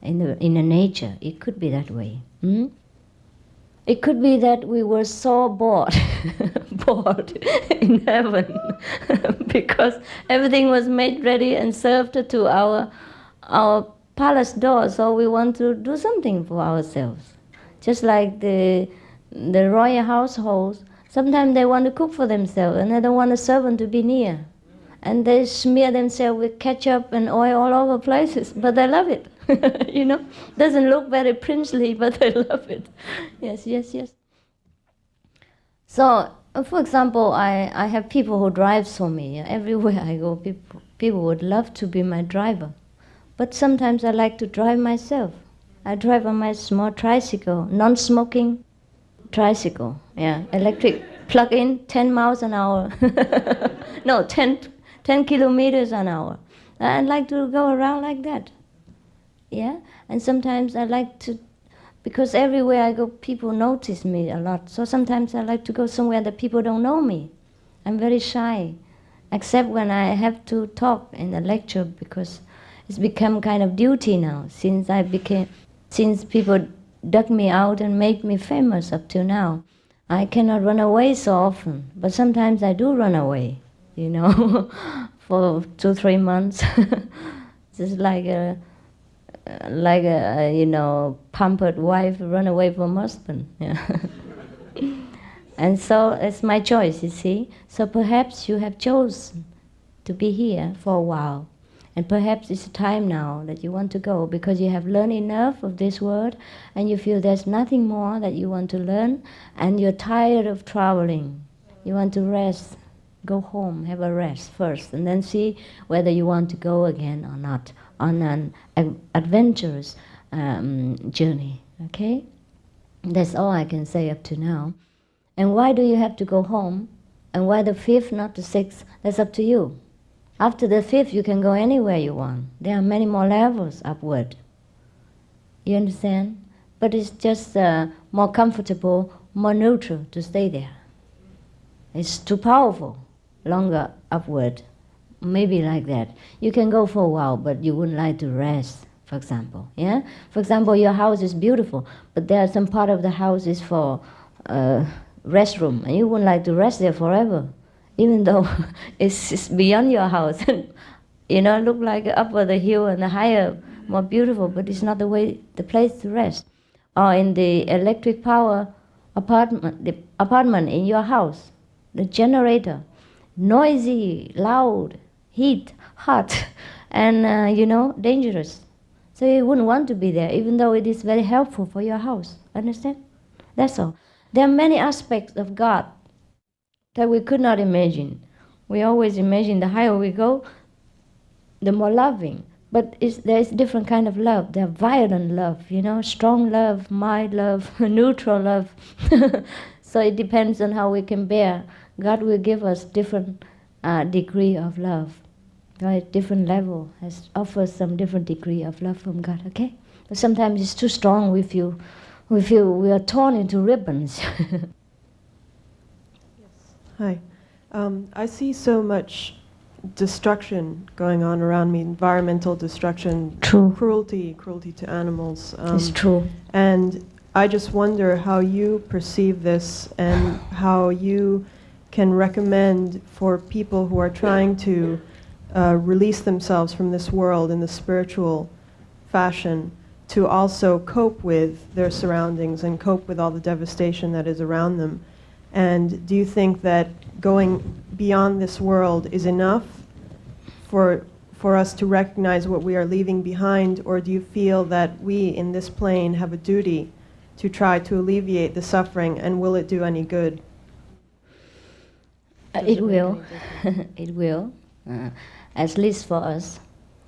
in the nature. It could be that way. It could be that we were so bored in heaven because everything was made ready and served to our palace door, so we want to do something for ourselves. Just like the royal households, sometimes they want to cook for themselves and they don't want a servant to be near. And they smear themselves with ketchup and oil all over places, but they love it. You know, doesn't look very princely, but they love it. Yes, yes, yes. So, for example, I have people who drive for me. Everywhere I go, people would love to be my driver. But sometimes I like to drive myself. I drive on my small tricycle, non-smoking tricycle. Yeah, electric, plug-in, 10 miles an hour. No, 10 kilometers an hour. I like to go around like that. Yeah, and sometimes I like to, because everywhere I go, people notice me a lot. So sometimes I like to go somewhere that people don't know me. I'm very shy, except when I have to talk in the lecture, because it's become kind of duty now, since people dug me out and made me famous up till now. I cannot run away so often, but sometimes I do run away, you know, for 2-3 months. Just like a you know, pampered wife run away from husband. Yeah. And so it's my choice, you see. So perhaps you have chosen to be here for a while. And perhaps it's time now that you want to go because you have learned enough of this world and you feel there's nothing more that you want to learn and you're tired of traveling. You want to rest. Go home, have a rest first, and then see whether you want to go again or not on an adventurous journey, okay? That's all I can say up to now. And why do you have to go home? And why the 5th, not the 6th? That's up to you. After the 5th, you can go anywhere you want. There are many more levels upward. You understand? But it's just more comfortable, more neutral to stay there. It's too powerful, longer upward. Maybe like that. You can go for a while, but you wouldn't like to rest, for example. Yeah? For example, your house is beautiful, but there are some part of the house is for restroom, and you wouldn't like to rest there forever, even though it's beyond your house. You know, look like up the hill and the higher, more beautiful, but it's not the place to rest. Or in the electric power apartment, the apartment in your house, the generator, noisy, loud, heat, hot, and you know, dangerous. So you wouldn't want to be there, even though it is very helpful for your house. Understand? That's all. There are many aspects of God that we could not imagine. We always imagine the higher we go, the more loving. But there is different kind of love. There are violent love, you know, strong love, mild love, neutral love. So it depends on how we can bear. God will give us different degree of love. Right? Different level offers some different degree of love from God. Okay? But sometimes it's too strong. We feel we are torn into ribbons. Hi. I see so much destruction going on around me, environmental destruction, True. cruelty to animals. It's true. And I just wonder how you perceive this and how you can recommend for people who are trying to release themselves from this world in the spiritual fashion to also cope with their surroundings and cope with all the devastation that is around them. And do you think that going beyond this world is enough for us to recognize what we are leaving behind, or do you feel that we in this plane have a duty to try to alleviate the suffering, and will it do any good? It will. It will. At least for us,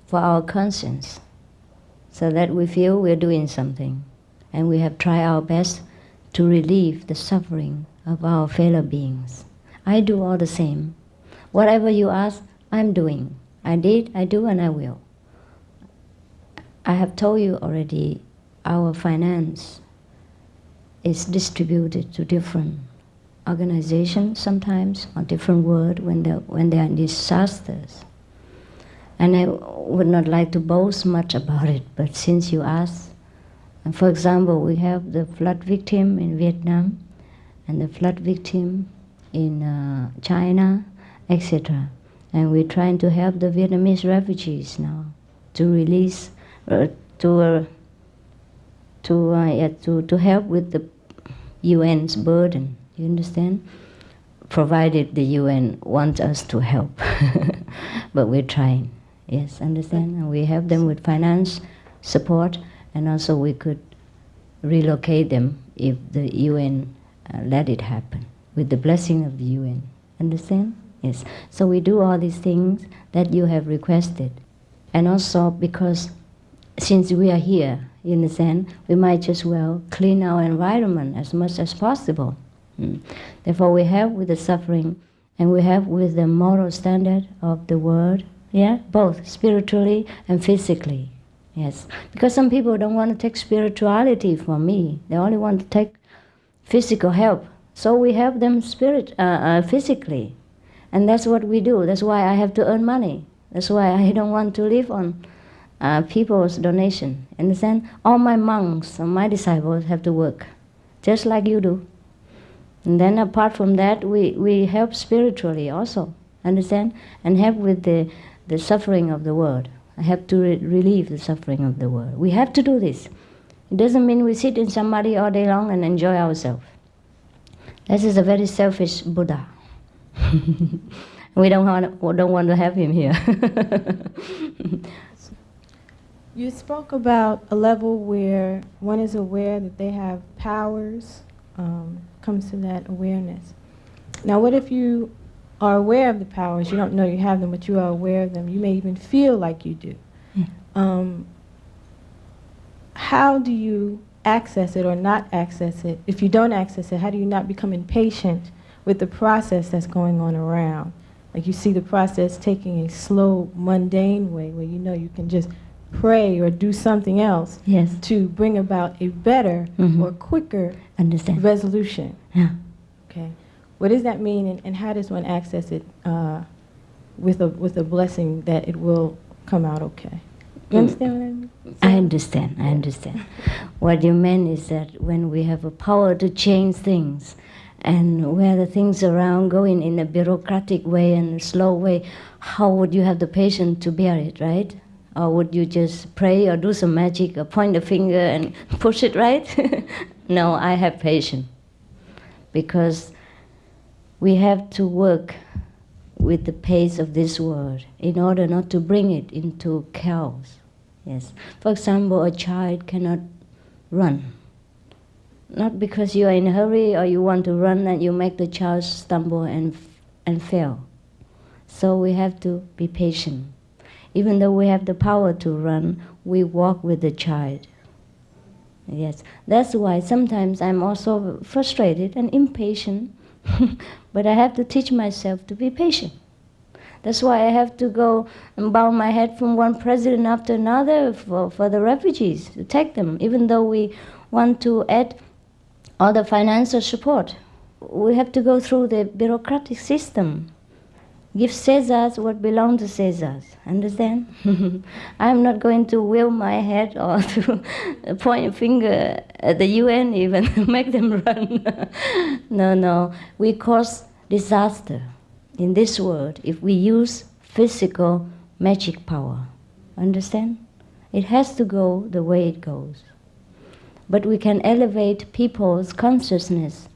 for our conscience, so that we feel we're doing something and we have tried our best to relieve the suffering of our fellow beings. I do all the same. Whatever you ask, I'm doing. I did, I do, and I will. I have told you already, our finance is distributed to different organizations sometimes, or different world when they are in disasters. And I would not like to boast much about it, but since you asked, and for example, we have the flood victim in Vietnam, and the flood victim in China, etc. And we're trying to help the Vietnamese refugees now to release, to help with the UN's burden. You understand? Provided the UN wants us to help, but we're trying. Yes, understand? And we help them with finance support, and also we could relocate them if the UN let it happen, with the blessing of the UN. Understand? Yes. So we do all these things that you have requested. And also because since we are here, you understand, we might just well clean our environment as much as possible. Therefore we help with the suffering, and we help with the moral standard of the world. Yeah, both spiritually and physically. Yes, because some people don't want to take spirituality from me. They only want to take physical help. So we help them physically, and that's what we do. That's why I have to earn money. That's why I don't want to live on people's donation. Understand? All my monks and my disciples have to work, just like you do. And then apart from that, we help spiritually also, understand? And help with the suffering of the world. I have to relieve the suffering of the world. We have to do this. It doesn't mean we sit in samadhi all day long and enjoy ourselves. This is a very selfish Buddha. We don't want to have him here. You spoke about a level where one is aware that they have powers, comes to that awareness. Now, what if you are aware of the powers, you don't know you have them, but you are aware of them, you may even feel like you do. How do you access it or not access it? If you don't access it, how do you not become impatient with the process that's going on around? Like you see the process taking a slow, mundane way where you know you can just pray or do something else to bring about a better or quicker resolution. Yeah. Okay. What does that mean, and how does one access it with a blessing that it will come out okay? You understand what I mean? I understand. What you meant is that when we have a power to change things, and where the things around going in a bureaucratic way and a slow way, how would you have the patience to bear it, right? Or would you just pray or do some magic or point a finger and push it, right? No, I have patience. Because we have to work with the pace of this world in order not to bring it into chaos. Yes. For example, a child cannot run. Not because you are in a hurry or you want to run and you make the child stumble and fail. So we have to be patient. Even though we have the power to run, we walk with the child. Yes, that's why sometimes I'm also frustrated and impatient, but I have to teach myself to be patient. That's why I have to go and bow my head from one president after another for the refugees, to take them, even though we want to add all the financial support. We have to go through the bureaucratic system. Give Caesars what belongs to Caesars. Understand? I'm not going to wave my head or to point a finger at the UN even, make them run. No. We cause disaster in this world if we use physical magic power. Understand? It has to go the way it goes. But we can elevate people's consciousness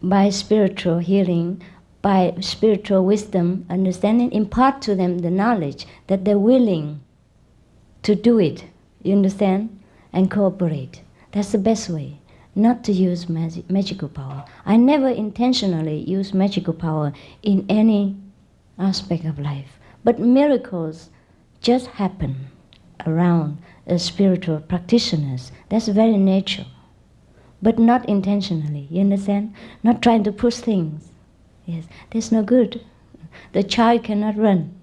by spiritual healing, by spiritual wisdom, understanding, impart to them the knowledge that they're willing to do it, you understand, and cooperate. That's the best way, not to use magical power. I never intentionally use magical power in any aspect of life, but miracles just happen around spiritual practitioners. That's very natural, but not intentionally, you understand? Not trying to push things. Yes, that's no good. The child cannot run.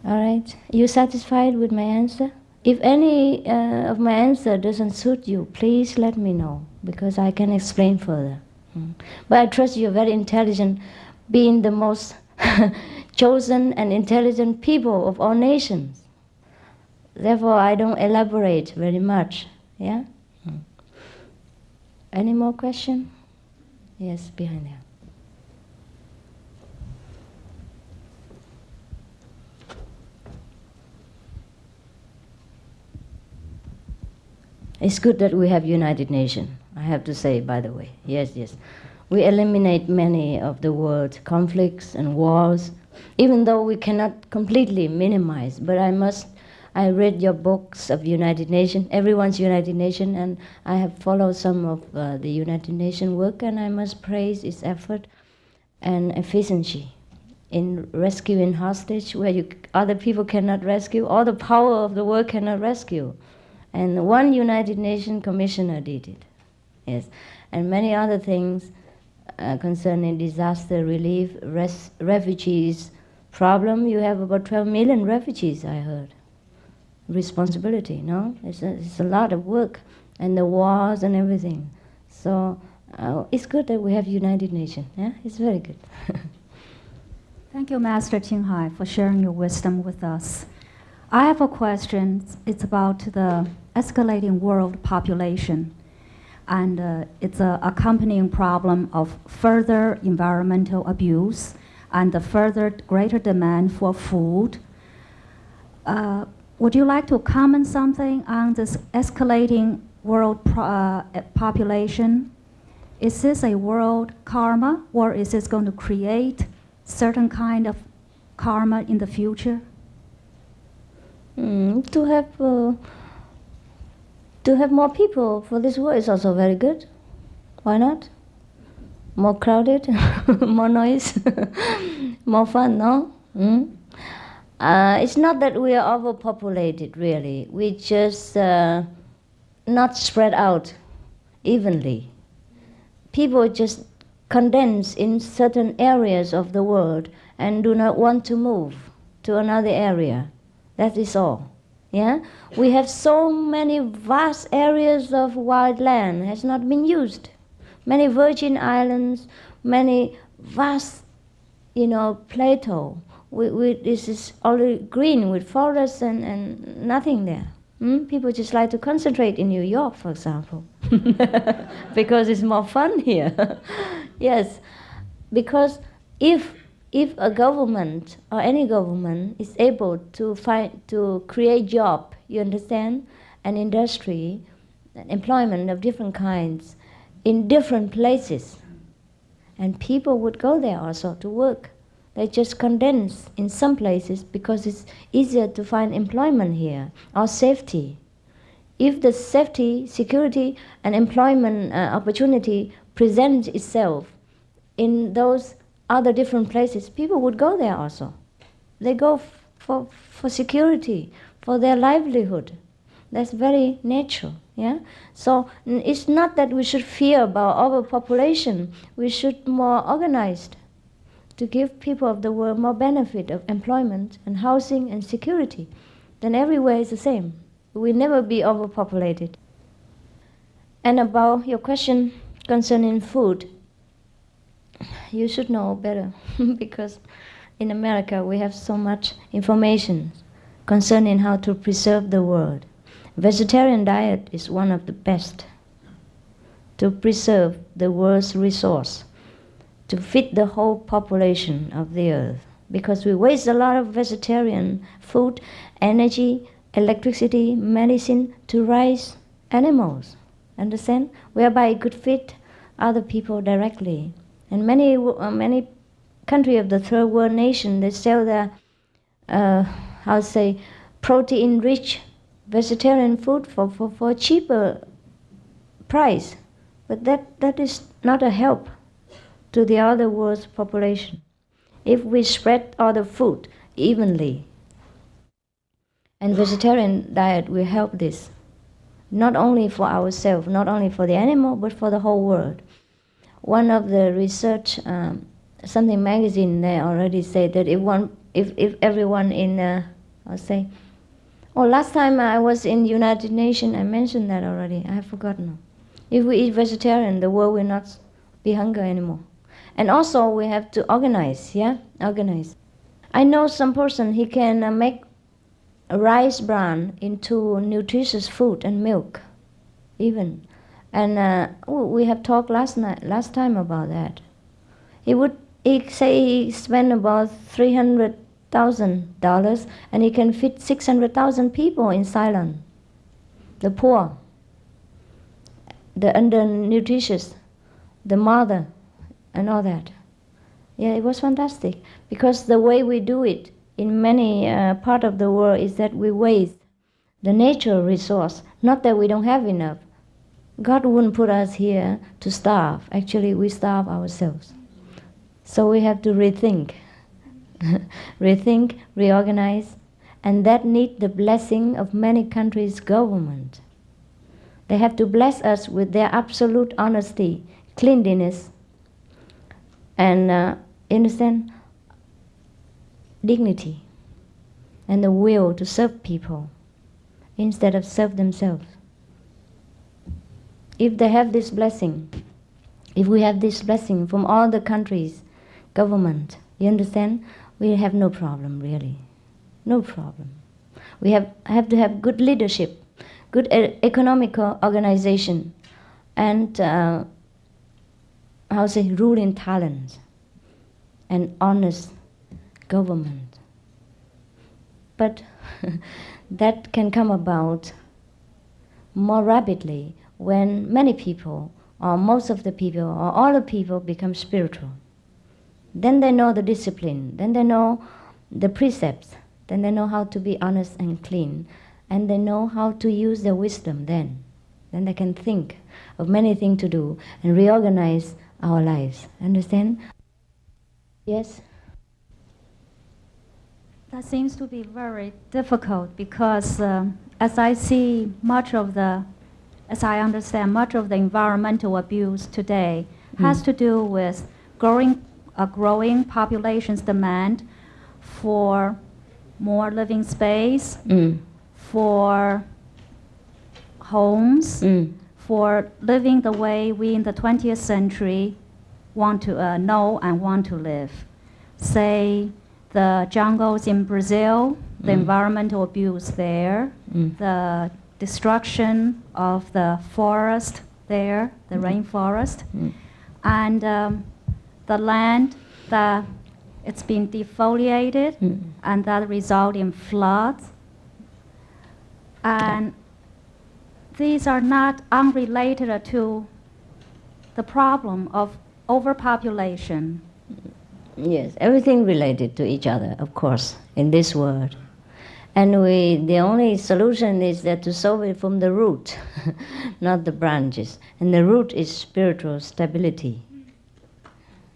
All right, you satisfied with my answer? If any of my answer doesn't suit you, please let me know, because I can explain further. But I trust you're very intelligent, being the most chosen and intelligent people of all nations. Therefore, I don't elaborate very much. Yeah? Any more questions? Yes, behind there. It's good that we have United Nations, I have to say, by the way. Yes. We eliminate many of the world's conflicts and wars, even though we cannot completely minimize. But I read your books of United Nations, everyone's United Nations, and I have followed some of the United Nations work, and I must praise its effort and efficiency in rescuing hostage where other people cannot rescue, all the power of the world cannot rescue. And one United Nations commissioner did it, yes. And many other things concerning disaster relief, refugees problem. You have about 12 million refugees, I heard. Responsibility, no? It's a lot of work, and the wars and everything. So it's good that we have United Nations. Yeah, it's very good. Thank you, Master Qinghai, for sharing your wisdom with us. I have a question. It's about the escalating world population. and it's a accompanying problem of further environmental abuse and the further greater demand for food. Would you like to comment something on this escalating world population? Is this a world karma, or is this going to create certain kind of karma in the future? To have more people for this world is also very good. Why not? More crowded, more noise, more fun, no? It's not that we are overpopulated, really. We just not spread out evenly. People just condense in certain areas of the world and do not want to move to another area. That is all. Yeah? We have so many vast areas of wild land has not been used. Many virgin islands, many vast, plateau. This is already green with forests and nothing there. People just like to concentrate in New York, for example, because it's more fun here. Yes, because if a government or any government is able to create job, you understand, an industry, employment of different kinds in different places, and people would go there also to work. They just condense in some places because it's easier to find employment here or safety. If the safety, security, and employment opportunity presents itself in those other different places, people would go there also. They go for security, for their livelihood. That's very natural. Yeah. So it's not that we should fear about overpopulation. We should more organized to give people of the world more benefit of employment and housing and security. Then everywhere is the same. We will never be overpopulated. And about your question concerning food, you should know better because in America we have so much information concerning how to preserve the world. Vegetarian diet is one of the best to preserve the world's resource, to feed the whole population of the earth, because we waste a lot of vegetarian food, energy, electricity, medicine to raise animals. Understand? Whereby it could feed other people directly. And many countries of the third world nation, they sell their protein-rich vegetarian food for a cheaper price. But that is not a help to the other world's population. If we spread all the food evenly, and vegetarian diet will help this, not only for ourselves, not only for the animal, but for the whole world. One of the research, something magazine, they already say that if everyone in, last time I was in United Nations, I mentioned that already, I have forgotten. If we eat vegetarian, the world will not be hungry anymore. And also we have to organize, organize. I know some person, he can make a rice bran into nutritious food and milk, even. And we have talked last time about that. He say he spent about $300,000 and he can feed 600,000 people in Ceylon, the poor, the undernutritious, the mother, and all that. Yeah, it was fantastic. Because the way we do it in many parts of the world is that we waste the natural resource. Not that we don't have enough. God wouldn't put us here to starve. Actually, we starve ourselves. So we have to rethink. Rethink, reorganize, and that needs the blessing of many countries' government. They have to bless us with their absolute honesty, cleanliness, and understand, dignity, and the will to serve people instead of serve themselves. If they have this blessing, if we have this blessing from all the countries' government, you understand, we have no problem really, no problem. We have to have good leadership, good economical organization, and ruling talent and honest government. But that can come about more rapidly when many people, or most of the people, or all the people become spiritual. Then they know the discipline, then they know the precepts, then they know how to be honest and clean, and they know how to use their wisdom then. Then they can think of many things to do and reorganize our lives. Understand? Yes? That seems to be very difficult because as I see as I understand, much of the environmental abuse today has to do with growing population's demand for more living space, for homes, for living the way we in the 20th century want to know and want to live. Say, the jungles in Brazil, the environmental abuse there, the destruction of the forest there, the rainforest, and the land that it's been defoliated, and that result in floods. And these are not unrelated to the problem of overpopulation. Yes, everything related to each other, of course, in this world. And the only solution is that to solve it from the root, not the branches. And the root is spiritual stability.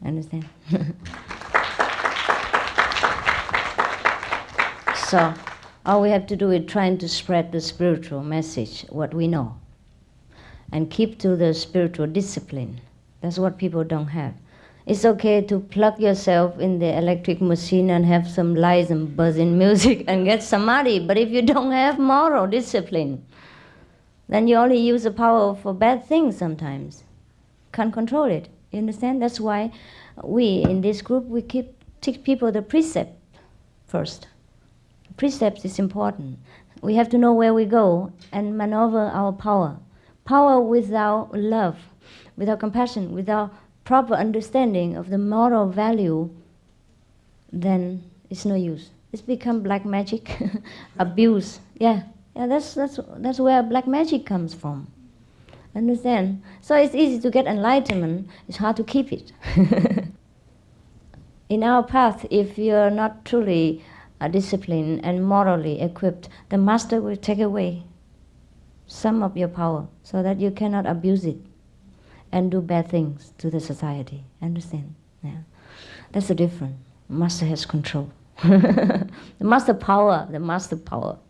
Understand? So, all we have to do is trying to spread the spiritual message, what we know, and keep to the spiritual discipline. That's what people don't have. It's okay to plug yourself in the electric machine and have some lights and buzzing music and get samadhi, but if you don't have moral discipline, then you only use the power for bad things sometimes. Can't control it. You understand? That's why we, in this group, we teach people the precept first. Precepts is important. We have to know where we go and maneuver our power. Power without love, without compassion, without proper understanding of the moral value, then it's no use. It's become black magic, abuse. Yeah, that's where black magic comes from. Understand? So it's easy to get enlightenment. It's hard to keep it. In our path, if you're not truly disciplined and morally equipped, the master will take away some of your power so that you cannot abuse it and do bad things to the society. Understand? Yeah. That's the difference. Master has control. The master power,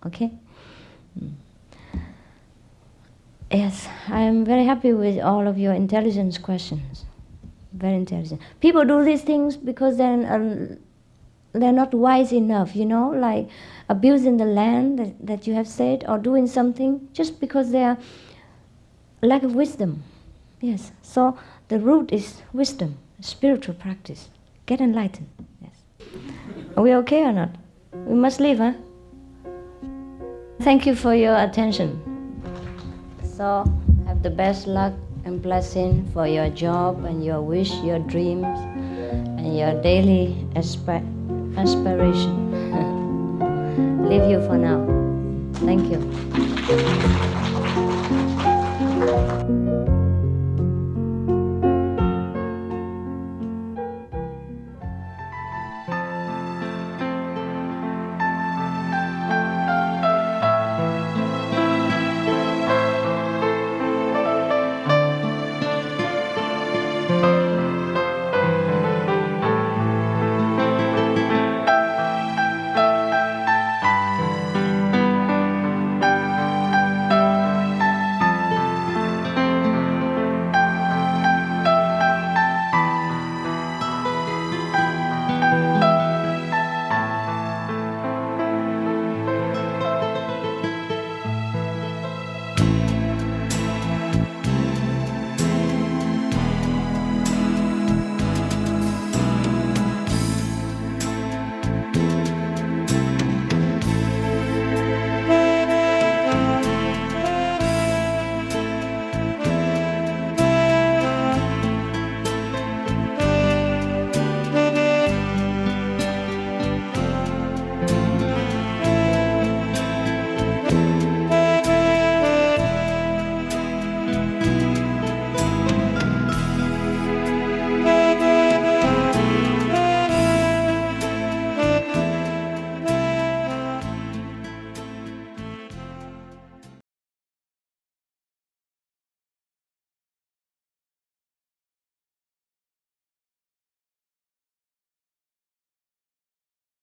okay? Yes, I am very happy with all of your intelligence questions. Very intelligent. People do these things because they're not wise enough, like abusing the land that you have said, or doing something just because they are lack of wisdom. Yes, so the root is wisdom, spiritual practice. Get enlightened. Yes. Are we okay or not? We must leave, huh? Thank you for your attention. So, have the best luck and blessing for your job and your wish, your dreams, and your daily aspiration. Leave you for now. Thank you.